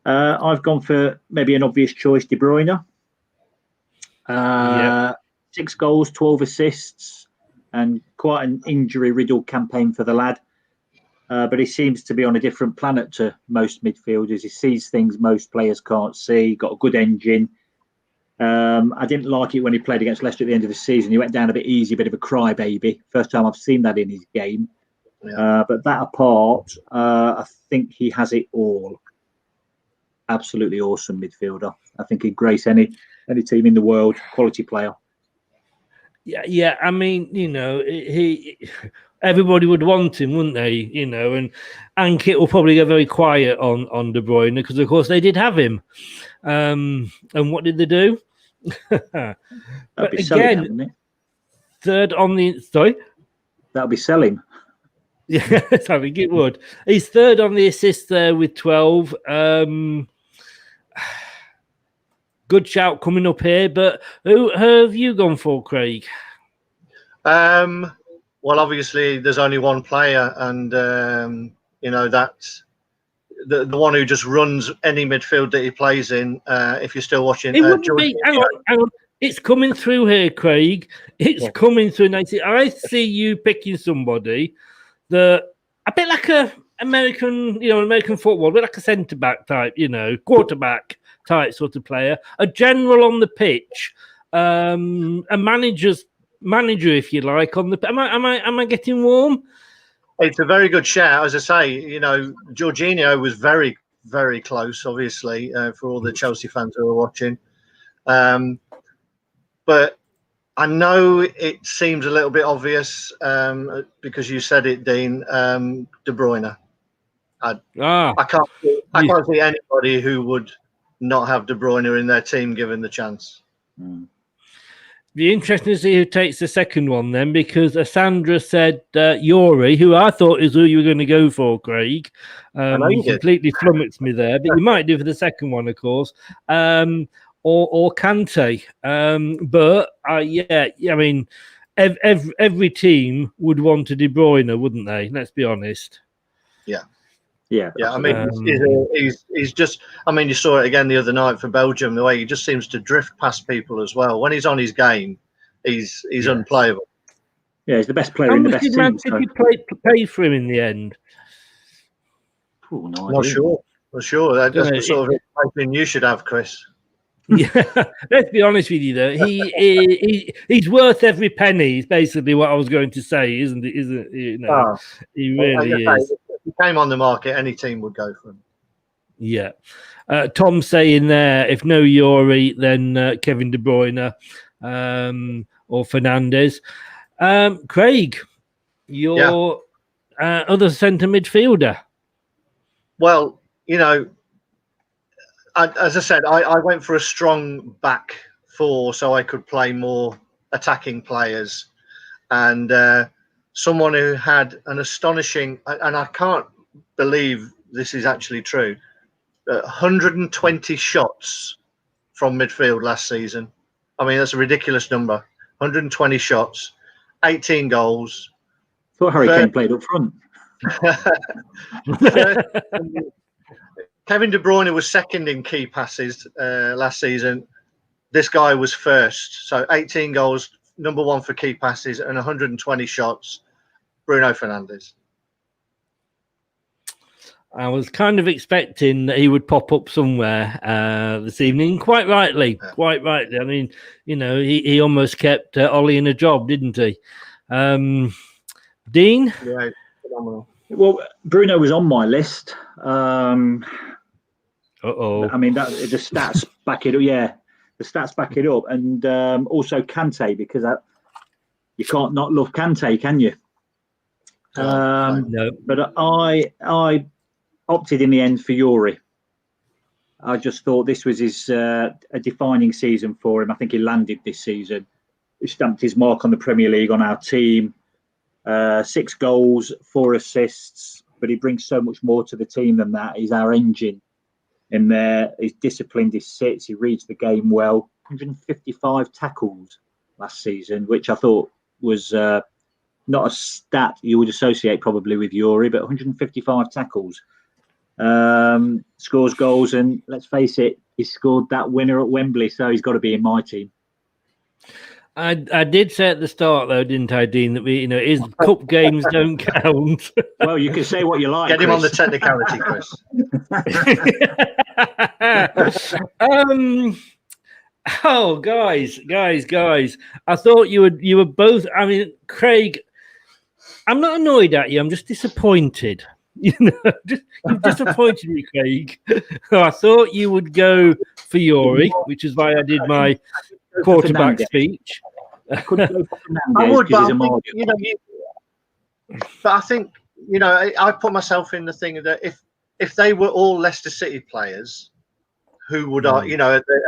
I've gone for maybe an obvious choice, De Bruyne. 6 goals, 12 assists, and quite an injury-riddled campaign for the lad. But he seems to be on a different planet to most midfielders. He sees things most players can't see. Got a good engine. I didn't like it when he played against Leicester at the end of the season. He went down a bit easy, a bit of a crybaby. First time I've seen that in his game.
Yeah.
But that apart, I think he has it all. Absolutely awesome midfielder. I think he'd grace any team in the world. Quality player.
Yeah. I mean, everybody would want him, wouldn't they? And Ankit will probably go very quiet on De Bruyne because, of course, they did have him. And what did they do?
That'd
But
be selling,
again,
wouldn't it?
third on the
That'll be selling.
Yeah, I think it would. He's third on the assist there with 12. Good shout coming up here, but who have you gone for, Craig?
Well, obviously, there's only one player, and that's the one who just runs any midfield that he plays in. If you're still watching,
It wouldn't be. Hang on. It's coming through here, Craig. It's coming through. I see you picking somebody that a bit like American football, a bit like a centre back type, quarterback type sort of player, a general on the pitch, a manager, if you like. On the am I getting warm?
It's a very good shout. As I say, Jorginho was very, very close, obviously, for all the Chelsea fans who are watching. But I know it seems a little bit obvious because you said it, Dean. De Bruyne. I can't see anybody who would not have De Bruyne in their team given the chance.
Be interesting to see who takes the second one then, because Sandra said Yuri, who I thought is who you were going to go for, Craig. You completely flummoxed me there, but you might do for the second one, of course. Or Kante. I mean, every team would want a De Bruyne, wouldn't they? Let's be honest.
Yeah. I mean, he's just. I mean, you saw it again the other night for Belgium. The way he just seems to drift past people as well. When he's on his game, he's unplayable.
Yeah, he's the best player in the best team.
How much did Man City pay for him in the end?
Oh, no,
Not sure. That's the sort of information you should have, Chris.
Yeah, let's be honest with you, though. He's worth every penny. Is basically what I was going to say, isn't it? He really is.
If he came on the market, any team would go for him.
Yeah. Tom saying there, if no Yuri, then Kevin De Bruyne or Fernandez. Craig, your other centre midfielder.
Well, as I said, I went for a strong back four so I could play more attacking players. And someone who had an astonishing, and I can't believe this is actually true, 120 shots from midfield last season. I mean, that's a ridiculous number. 120 shots, 18 goals.
I thought Harry Kane played up front.
Kevin De Bruyne was second in key passes last season. This guy was first. So 18 goals, number one for key passes, and 120 shots. Bruno Fernandez.
I was kind of expecting that he would pop up somewhere this evening. Quite rightly. I mean, he almost kept Ollie in a job, didn't he? Dean?
Yeah, phenomenal.
Well, Bruno was on my list.
Uh-oh.
I mean, the stats back it up. Yeah, the stats back it up. And also Kante, because you can't not love Kante, can you?
No.
But I opted in the end for Yuri. I just thought this was a defining season for him. I think he landed this season. He stamped his mark on the Premier League, on our team. 6 goals, 4 assists, but he brings so much more to the team than that. He's our engine in there. He's disciplined, he sits, he reads the game well. 155 tackles last season, which I thought was not a stat you would associate probably with Yuri, but 155 tackles. Scores goals, and let's face it, he scored that winner at Wembley, so he's got to be in my team.
I did say at the start, though, didn't I, Dean, that his cup games don't count.
Well, you can say what you like.
Get him on the technicality, Chris.
Oh, guys! I thought you were both. I mean, Craig, I'm not annoyed at you. I'm just disappointed. You've disappointed me, Craig. I thought you would go for Yuri, which is why I did my quarterback speech.
I could go for
I
Fernandez
would, but
because he's
I
a
think,
margin.
but I think I put myself in the thing that if they were all Leicester City players, who would I,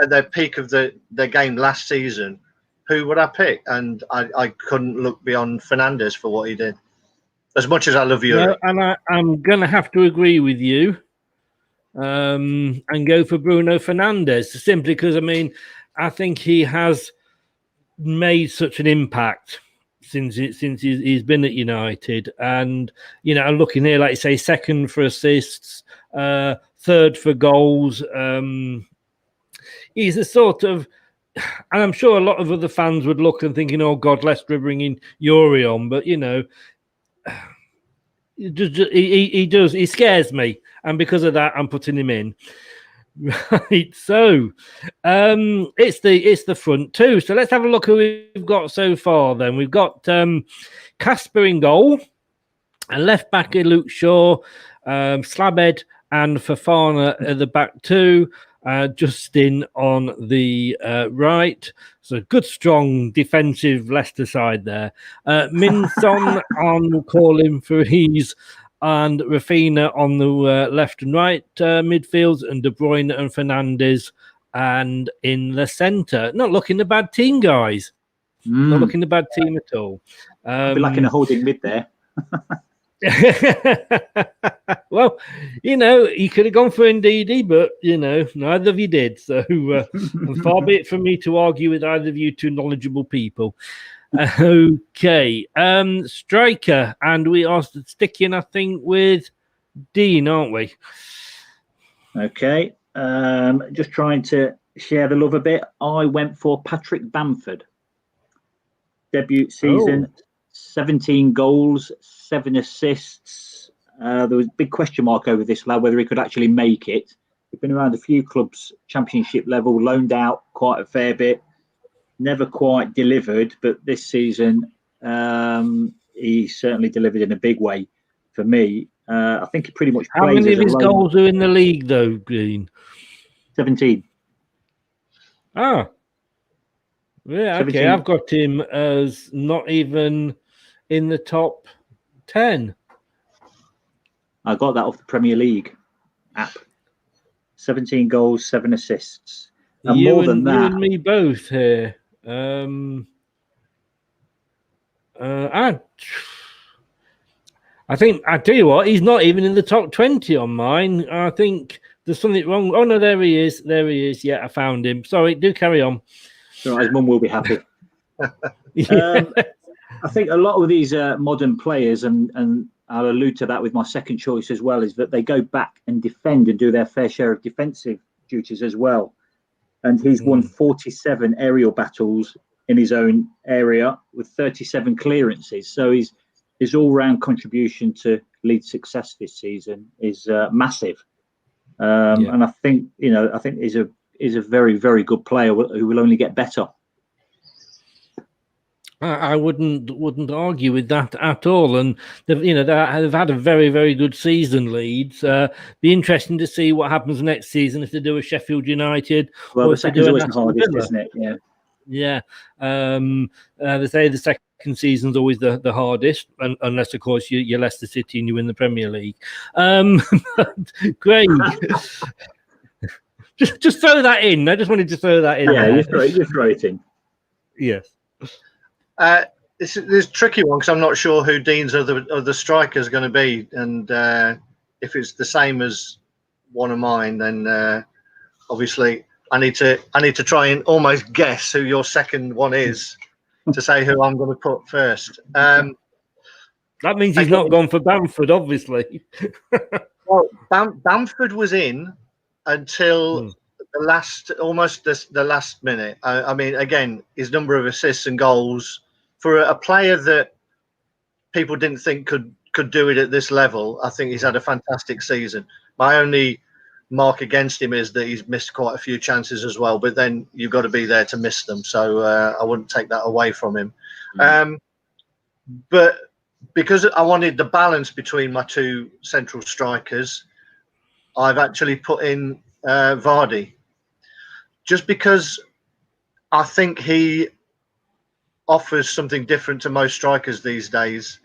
at their peak of their game last season, who would I pick? And I couldn't look beyond Fernandez for what he did. As much as I love you,
No, and I'm going to have to agree with you and go for Bruno Fernandez, simply because, I mean, I think he has made such an impact since he's been at United. And, I'm looking here, like you say, second for assists, third for goals. He's a sort of... And I'm sure a lot of other fans would look and thinking, oh, God, Leicester are bringing Yuri on. But, he does. He scares me, and because of that, I'm putting him in. Right. So, it's the front two. So let's have a look who we've got so far. Then we've got Casper in goal, and left back Luke Shaw, Slabhead and Fafana at the back two. Justin on the right. So good, strong defensive Leicester side there. Minson on, we'll call him for ease, and Rafinha on the left and right midfields, and De Bruyne and Fernandez and in the centre. Not looking a bad team, guys. Not looking a bad team at all.
I'd be lacking a holding mid there.
Well, you could have gone for Ndidi, but neither of you did. So far be it from me to argue with either of you two knowledgeable people. Okay, striker, and we are sticking, I think, with Dean, aren't we?
Okay, just trying to share the love a bit. I went for Patrick Bamford. Debut season, 17 goals, 7 assists. There was a big question mark over this lad, whether he could actually make it. He's been around a few clubs, championship level, loaned out quite a fair bit, never quite delivered. But this season, he certainly delivered in a big way for me. I think he pretty much plays.
How many of his goals are in the league, though, Green?
17.
Ah. Yeah,
17.
okay. I've got him as not even in the top 10.
I got that off the Premier League app. 17 goals, 7 assists. And more than that,
you and me both here. I think, I tell you what, he's not even in the top 20 on mine. I think there's something wrong. Oh, no, there he is. Yeah, I found him. Sorry, do carry on.
So his mum will be happy. I think a lot of these modern players, and I'll allude to that with my second choice as well, is that they go back and defend and do their fair share of defensive duties as well. And he's won 47 aerial battles in his own area with 37 clearances. So his all-round contribution to Leeds' success this season is massive. And I think he's a very, very good player who will only get better.
I wouldn't argue with that at all, and they've had a very, very good season. Leeds. Be interesting to see what happens next season if they do a Sheffield United.
Well,
or
the second's always the hardest, isn't it? Yeah.
They say the second season's always the hardest, unless of course you're Leicester City and you win the Premier League. Great. Just throw that in. I just wanted to throw that in.
Yeah, you throw it in.
Yes.
This is a tricky one because I'm not sure who Dean's other striker is going to be, and if it's the same as one of mine, then obviously I need to try and almost guess who your second one is to say who I'm going to put first.
That means he's not gone for Bamford, obviously.
Well, Bamford was in until the last minute. I mean, again, his number of assists and goals for a player that people didn't think could do it at this level. I think he's had a fantastic season. My only mark against him is that he's missed quite a few chances as well. But then you've got to be there to miss them. So I wouldn't take that away from him. But because I wanted the balance between my two central strikers, I've actually put in Vardy. Just because I think he offers something different to most strikers these days.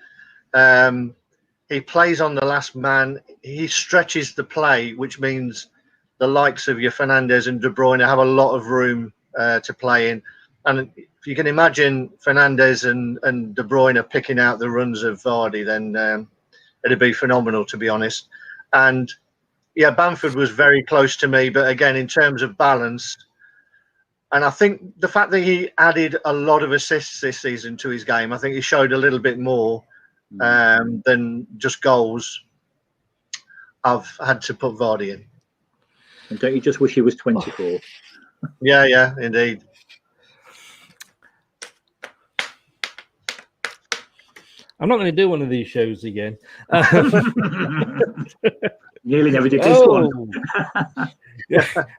He plays on the last man. He stretches the play, which means the likes of your Fernandez and De Bruyne have a lot of room to play in. And if you can imagine Fernandez and De Bruyne picking out the runs of Vardy, then it'd be phenomenal, to be honest. And yeah, Bamford was very close to me. But again, in terms of balance, and I think the fact that he added a lot of assists this season to his game, I think he showed a little bit more than just goals. I've had to put Vardy in.
And don't you just wish he was 24?
Yeah, indeed.
I'm not going to do one of these shows again.
Nearly never did this one.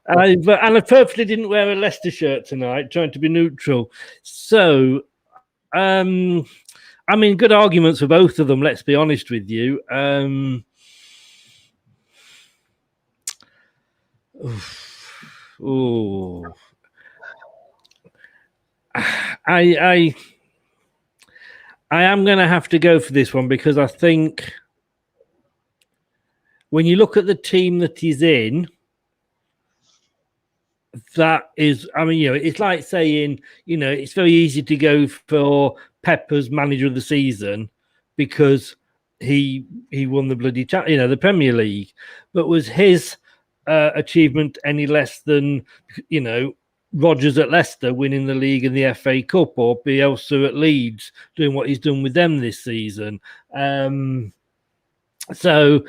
And I purposely didn't wear a Leicester shirt tonight, trying to be neutral. So, I mean, good arguments for both of them, let's be honest with you. I am going to have to go for this one because I think when you look at the team that he's in, that is, I mean, it's like saying, it's very easy to go for Pepper's manager of the season because he won the bloody the Premier League. But was his achievement any less than, Rodgers at Leicester winning the league and the FA Cup, or Bielsa at Leeds doing what he's done with them this season? So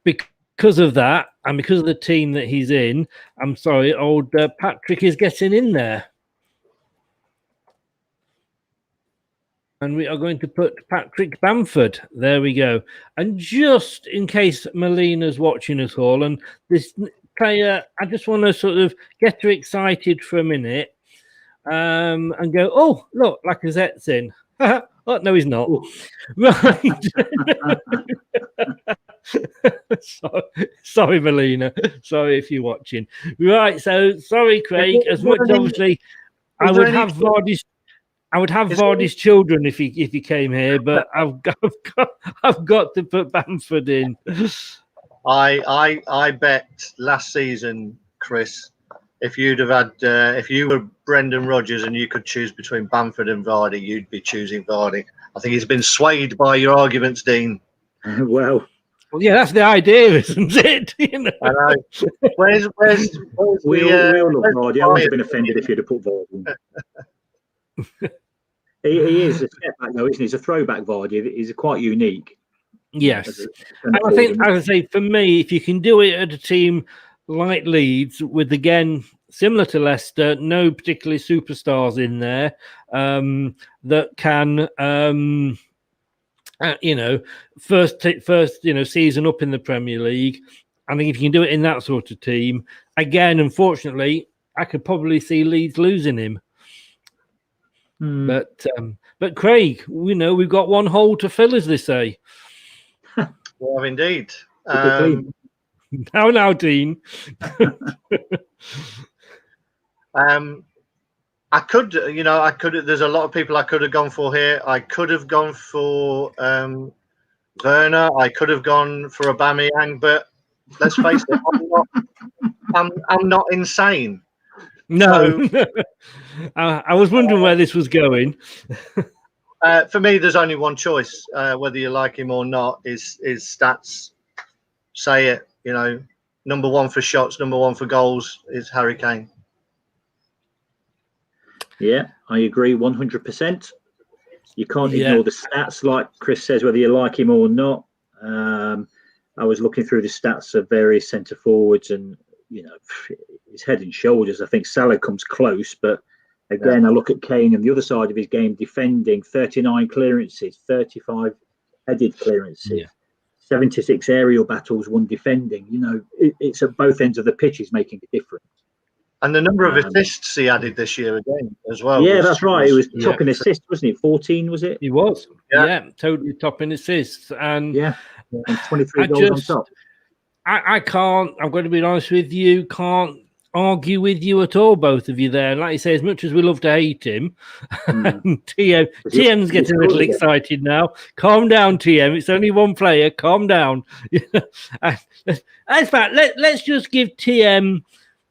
because of that, and because of the team that he's in, I'm sorry, old Patrick is getting in there. And we are going to put Patrick Bamford. There we go. And just in case Melina's watching us all, and this player, I just want to sort of get her excited for a minute and go, oh, look, Lacazette's in. Oh, no, he's not. Right. Sorry, Melina. Sorry if you're watching. Right, so sorry, Craig. As much obviously, I would have Vardy's children if he came here, but I've got to put Bamford in.
I bet last season, Chris, if you'd have had if you were Brendan Rodgers and you could choose between Bamford and Vardy, you'd be choosing Vardy. I think he's been swayed by your arguments, Dean.
Well,
yeah, that's the idea, isn't it?
I know. Where's
we all love Vardy. I would have been offended if you'd have put Vardy in. He is a step back, though, isn't he? He's a throwback Vardy. He's quite unique.
Yes. And I think, as I say, for me, if you can do it at a team like Leeds, with, again, similar to Leicester, no particularly superstars in there that can, first season up in the Premier League. I think if you can do it in that sort of team, again, unfortunately, I could probably see Leeds losing him. But Craig, we've got one hole to fill, as they say.
Well, indeed.
Now, Dean.
I could. There's a lot of people I could have gone for here. I could have gone for Werner. I could have gone for Aubameyang, but let's face it, I'm not insane.
No, so, I was wondering where this was going.
For me, there's only one choice. Whether you like him or not is stats say it. Number one for shots, number one for goals is Harry Kane.
Yeah, I agree 100%. You can't ignore the stats, like Chris says, whether you like him or not. I was looking through the stats of various centre forwards, and his head and shoulders. I think Salah comes close, but again, I look at Kane and the other side of his game, defending 39 clearances, 35 headed clearances. Yeah. 76 aerial battles, 1 defending. You know, it's at both ends of the pitch is making a difference.
And the number of assists he added this year again as well.
Yeah, that's right. It was top in assists, wasn't it? 14, was it?
He was. Yeah, totally top in assists. And
and 23 goals on top.
I can't, I'm going to be honest with you, can't argue with you at all, both of you there. And like you say, as much as we love to hate him, TM's getting a little excited now. Calm down, TM. It's only one player. Calm down. In fact, let's just give TM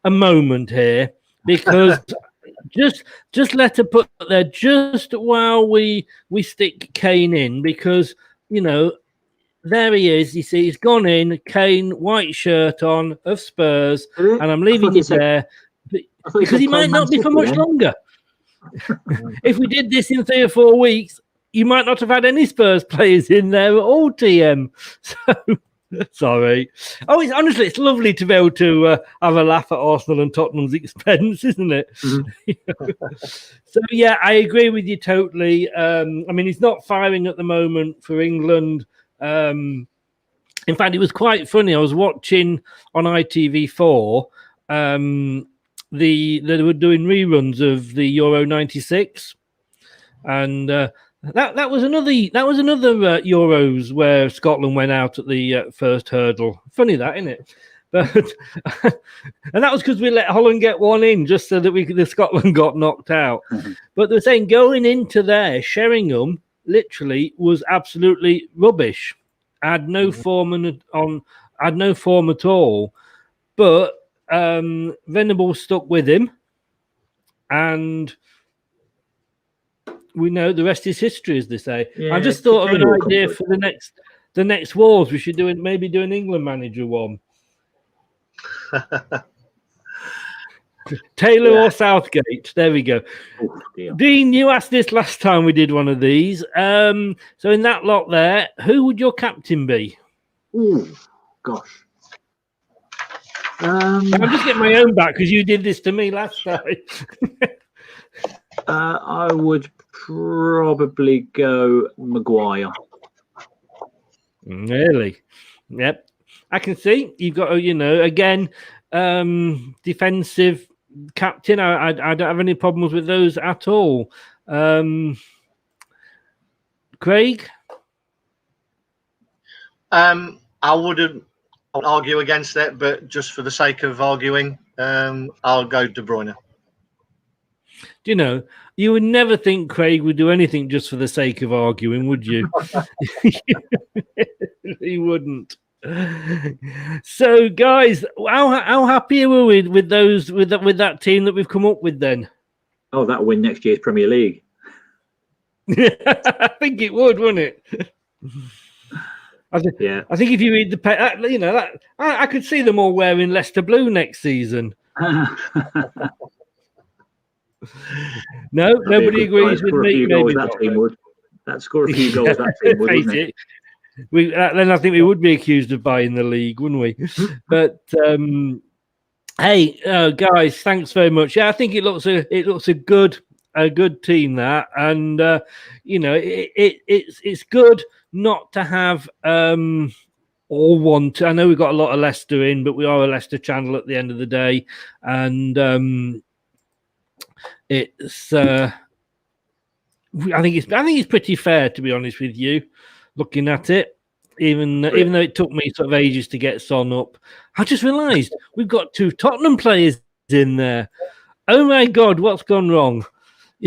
a moment here, because just let her put there just while we stick Kane in, because, you know, there he is. You see, he's gone in. Kane, white shirt on of Spurs, and I'm leaving it there because he might not be for much longer. If we did this in 3 or 4 weeks, you might not have had any Spurs players in there at all, TM. So, sorry. Oh, honestly, it's lovely to be able to have a laugh at Arsenal and Tottenham's expense, isn't it? So, yeah, I agree with you totally. I mean, he's not firing at the moment for England. In fact, it was quite funny. I was watching on ITV4. They were doing reruns of the Euro '96, and that was another Euros where Scotland went out at the first hurdle. Funny that, isn't it? But and that was because we let Holland get one in just so that the Scotland got knocked out. But they were saying going into there, Sheringham literally was absolutely rubbish. Had no form had no form at all. But Venable stuck with him, and we know the rest is history, as they say. I just thought of an idea for the next wars. We should maybe do an England manager one. Taylor or Southgate. There we go. Dean, you asked this last time we did one of these. So in that lot there, who would your captain be?
Gosh.
I'm just getting my own back because you did this to me last time.
I would probably go Maguire.
Really? Yep. I can see you've got, again, defensive captain. I don't have any problems with those at all. Craig?
I wouldn't argue against it, but just for the sake of arguing, I'll go De Bruyne.
Do you know, you would never think Craig would do anything just for the sake of arguing, would you? He wouldn't. So, guys, how happy are we with that team that we've come up with then?
Oh, that'll win next year's Premier League.
I think it would, wouldn't it? I think if you read the I could see them all wearing Leicester blue next season. No, nobody agrees with me. Maybe
that team would. That'd score a few goals. That team would, wouldn't it?
Then I think we would be accused of buying the league, wouldn't we? But hey, guys, thanks very much. Yeah, I think it looks a good team, that, and it's good not to have all one. I know we've got a lot of Leicester in, but we are a Leicester channel at the end of the day, and it's. I think it's pretty fair, to be honest with you. Looking at it, even though it took me sort of ages to get Son up, I just realised we've got 2 Tottenham players in there. Oh my God, what's gone wrong?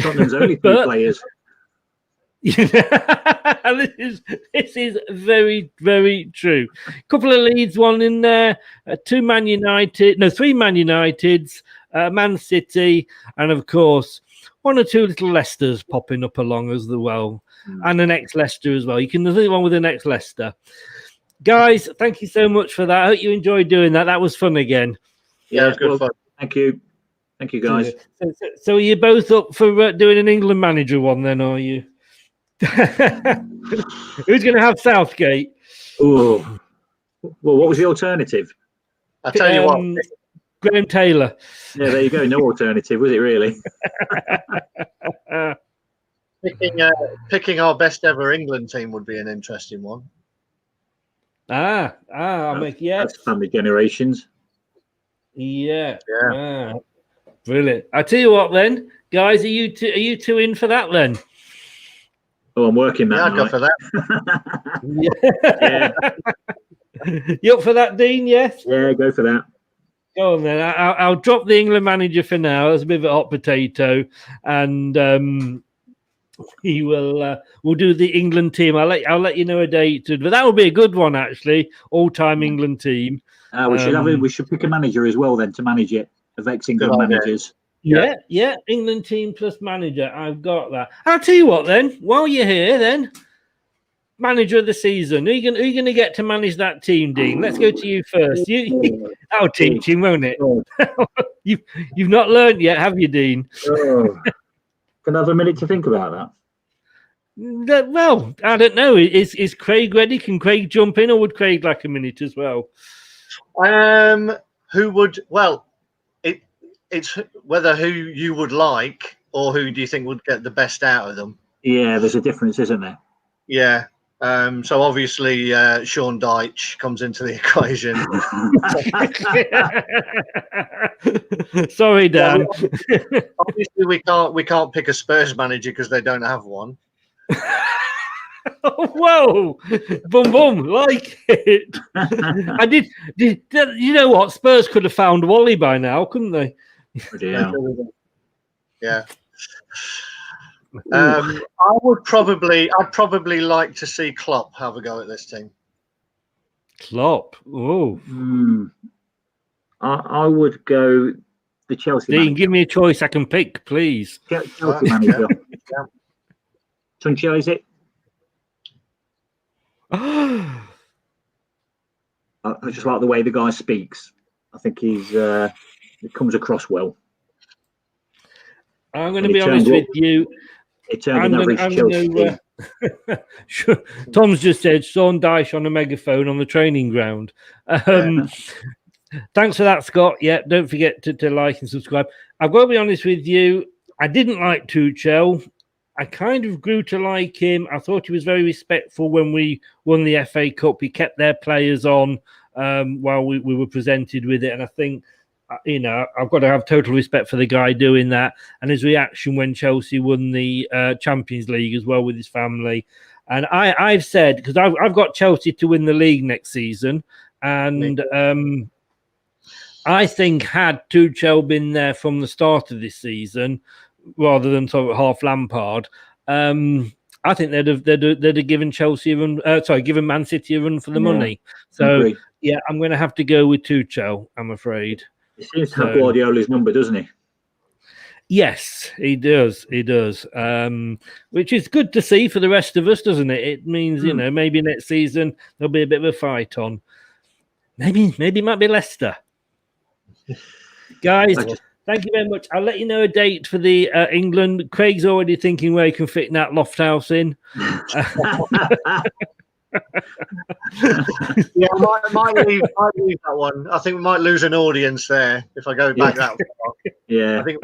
Tottenham's only 3 players.
This is very, very true. A couple of Leeds, one in there, 3 Man Uniteds, Man City, and of course 1 or 2 little Leicesters popping up along as well, and an ex-Leicester as well. You can do one with an ex-Leicester. Guys, thank you so much for that. I hope you enjoyed doing that. That was fun again.
Yeah, it was good fun.
Thank you, guys.
So are you both up for doing an England manager one then, are you? Who's going to have Southgate?
Oh, well, what was the alternative?
I'll tell you what.
Graham Taylor.
Yeah, there you go. No alternative, was it really?
Picking our best ever England team would be an interesting one.
I make
That's family generations.
Yeah. Brilliant. I tell you what, then, guys, are you two in for that then?
Oh, I'm working that
Yeah, I'd go
night.
for that.
Yeah,
You up for that, Dean? Yes.
yeah, go for that.
Go on then. I'll drop the England manager for now. It's a bit of a hot potato, and he will. We'll do the England team. I'll let you know a date, but that will be a good one actually. All-time England team.
We should pick a manager as well then to manage it. Of ex-England
Good idea.
managers.
Yeah. England team plus manager. I've got that. I'll tell you what then. While you're here, then manager of the season. Who are you going to get to manage that team, Dean? Let's go to you first. I'll teach him, won't it? You've not learned yet, have you, Dean?
Oh. Can I have a minute to think about that?
Well, I don't know. Is Craig ready? Can Craig jump in, or would Craig like a minute as well?
Who would? Well, it's whether who you would like or who do you think would get the best out of them.
Yeah, there's a difference, isn't there?
Yeah. So obviously Sean Dyche comes into the equation.
Sorry, Dan.
Obviously we can't pick a Spurs manager because they don't have one.
Whoa, boom, like it. I did. You know what? Spurs could have found Wally by now, couldn't they?
Yeah. I'd probably like to see Klopp have a go at this team.
Klopp. Oh.
I would go the Chelsea
Dean,
manager.
give me a choice I can pick, please.
Chelsea manager. Tunchel, is it? I just like the way the guy speaks. I think it comes across well.
I'm going to be honest with you. Sure. Tom's just said Sean Dyche on a megaphone on the training ground. Thanks for that, Scott. Yeah, don't forget to like and subscribe. I've got to be honest with you. I didn't like Tuchel. I kind of grew to like him. I thought he was very respectful when we won the FA Cup. He kept their players on while we were presented with it. And I think, I've got to have total respect for the guy doing that. And his reaction when Chelsea won the Champions League as well with his family. And I've said, because I've got Chelsea to win the league next season. And I think had Tuchel been there from the start of this season, rather than sort of half Lampard, I think they'd have given Chelsea a run. Given Man City a run for the money. So yeah, I'm going to have to go with Tuchel, I'm afraid.
He seems to have Guardiola's number, doesn't he?
Yes, he does. He does. Which is good to see for the rest of us, doesn't it? It means maybe next season there'll be a bit of a fight on. Maybe it might be Leicester. Guys, thank you very much. I'll let you know a date for the England. Craig's already thinking where he can fit that loft house in.
Yeah, I might leave that one. I think we might lose an audience there if I go back that far.
Yeah.
I think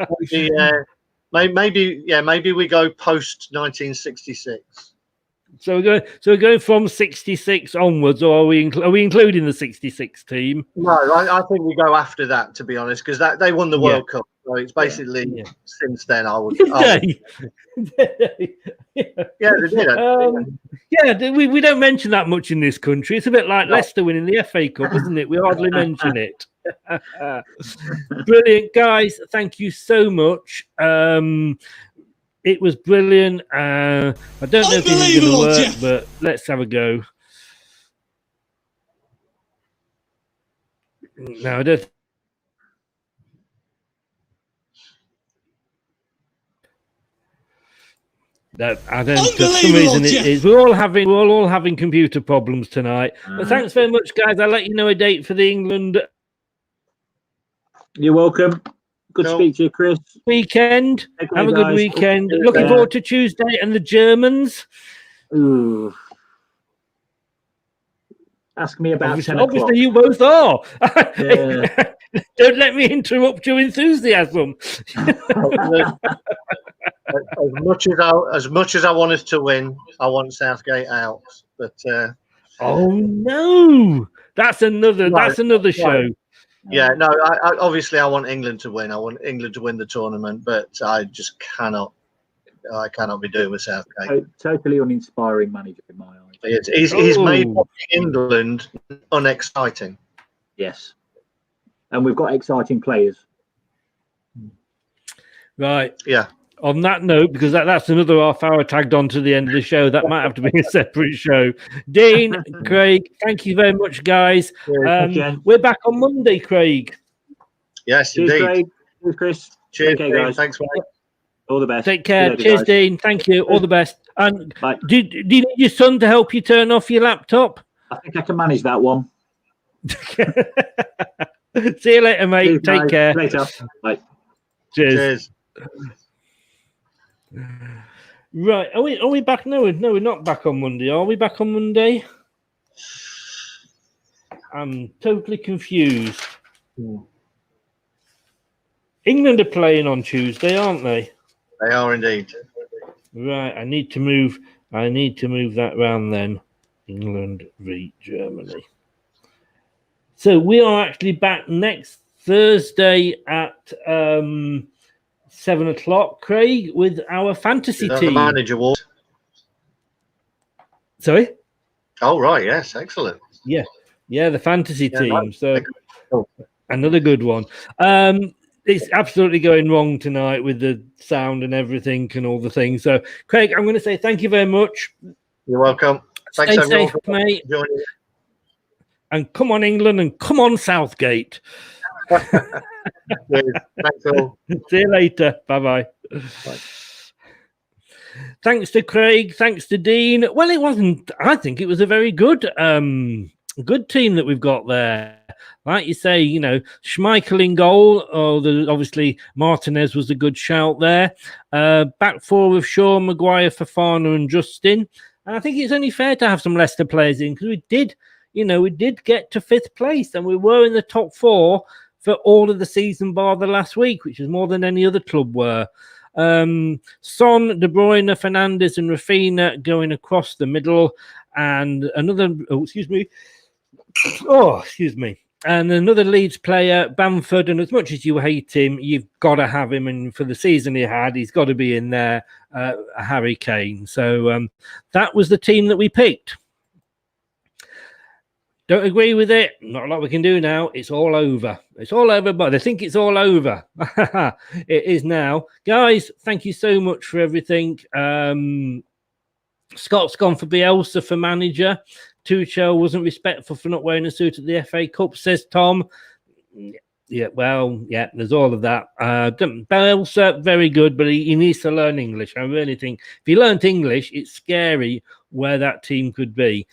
maybe we go post 1966.
So we're going from 66 onwards, or are we including the 66 team?
No, I think we go after that, to be honest, because they won the World Cup. So it's basically since then I would.
They did. We don't mention that much in this country. It's a bit like Leicester winning the FA Cup, isn't it? We hardly mention it. Brilliant, guys. Thank you so much. It was brilliant. I don't know if this is going to work, but let's have a go. No, I don't. I don't. For some reason, it is. We're all having computer problems tonight. But thanks very much, guys. I'll let you know a date for the England.
You're welcome. Good to speak to you, Chris.
Weekend. Have a good weekend. Looking forward to Tuesday and the Germans.
Ooh. Ask me about 10 o'clock.
Obviously, you both are. Don't let me interrupt your enthusiasm.
As much as I want us to win, I want Southgate out. But
Oh no, that's another show.
Yeah, no. I obviously I want England to win. I want England to win the tournament, but I just cannot. I cannot be doing with Southgate.
Totally uninspiring manager in my eyes.
He's made England unexciting.
Yes, and we've got exciting players.
Right.
Yeah.
On that note, because that's another half hour tagged on to the end of the show, that might have to be a separate show. Dean, Craig, thank you very much, guys. We're back on Monday, Craig.
Yes,
Cheers,
indeed.
Craig. Cheers, Chris.
Cheers,
okay, guys.
Thanks, mate.
All the best.
Take care.
Later,
Cheers,
guys.
Dean. Thank you. All the best. And
Bye.
do you need your son to help you turn off your laptop?
I think I can manage that one.
See you later, mate.
Cheers,
Take
guys.
care.
Later. Bye.
Cheers. Right. Are we back? No, we're not back on Monday. Are we back on Monday? I'm totally confused. England are playing on Tuesday, aren't they?
They are indeed.
Right. I need to move that round then. England v Germany. So we are actually back next Thursday at 7 o'clock, Craig, with our fantasy
The
team.
manager award.
Sorry?
Oh, right. Yes. Excellent.
Yeah, the fantasy team.
Right.
So another good one. It's absolutely going wrong tonight with the sound and everything and all the things. So, Craig, I'm going to say thank you very much.
You're welcome. Thanks,
Stay
everyone,
safe, mate.
for joining.
And come on, England, and come on, Southgate.
Cheers. Thanks all.
See you later. Bye-bye.
Bye.
Thanks to Craig. Thanks to Dean. Well, it wasn't. I think it was a very good team that we've got there. Like you say, Schmeichel in goal. Obviously, Martinez was a good shout there. Back four with Shaw, Maguire, Fofana, and Justin. And I think it's only fair to have some Leicester players in because we did get to 5th place and we were in the top 4 for all of the season bar the last week, which is more than any other club were. Son, De Bruyne, Fernandez, and Rafinha going across the middle, and another. Excuse me. And another Leeds player, Bamford. And as much as you hate him, you've got to have him. And for the season he had, he's got to be in there. Harry Kane. So that was the team that we picked. Don't agree with it. Not a lot we can do now. It's all over. It's all over, but I think it's all over. It is now. Guys, thank you so much for everything. Scott's gone for Bielsa for manager. Tuchel wasn't respectful for not wearing a suit at the FA Cup, says Tom. Yeah, well, yeah, there's all of that. Bielsa, very good, but he needs to learn English. I really think if he learnt English, it's scary where that team could be.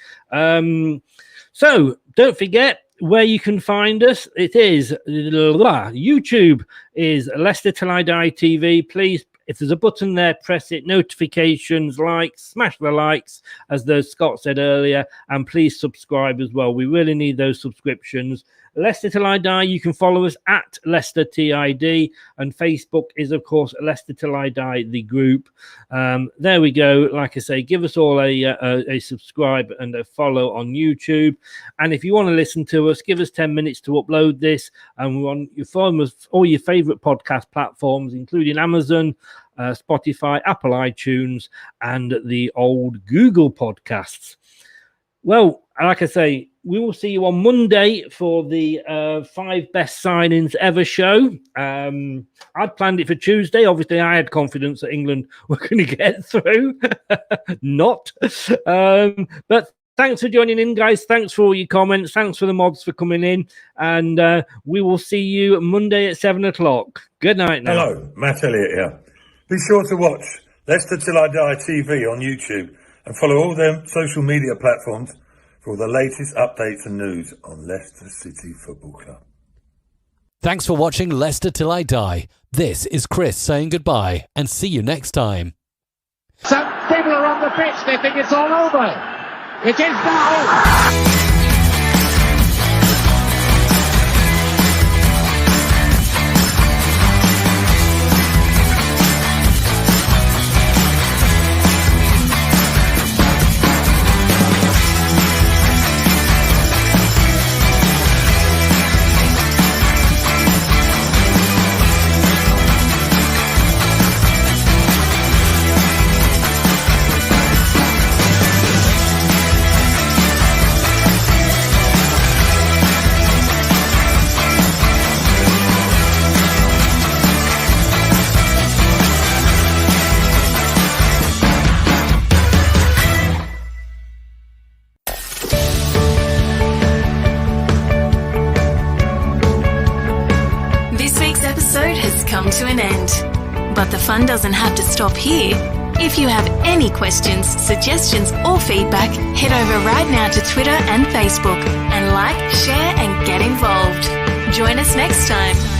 So don't forget where you can find us. It is YouTube is Leicester Till I Die TV. Please, if there's a button there, press it. Notifications, likes, smash the likes, as Scott said earlier, and please subscribe as well. We really need those subscriptions. Leicester Till I Die, you can follow us at Leicester TID, and Facebook is, of course, Leicester Till I Die, the group. There we go. Like I say, give us all a subscribe and a follow on YouTube. And if you want to listen to us, give us 10 minutes to upload this. And we're on all your favorite podcast platforms, including Amazon, Spotify, Apple iTunes, and the old Google podcasts. Well, like I say, we will see you on Monday for the 5 best signings ever show. I'd planned it for Tuesday. Obviously, I had confidence that England were going to get through. Not. But thanks for joining in, guys. Thanks for all your comments. Thanks for the mods for coming in. And we will see you Monday at 7 o'clock. Good night now.
Hello, Matt Elliott here. Be sure to watch Leicester Till I Die TV on YouTube and follow all their social media platforms for the latest updates and news on Leicester City Football Club.
Thanks for watching Leicester Till I Die. This is Chris saying goodbye and see you next time.
Some people are on the pitch, they think it's all over. It is now.
come to an end. But the fun doesn't have to stop here. If you have any questions, suggestions or feedback, head over right now to Twitter and Facebook and like, share and get involved. Join us next time.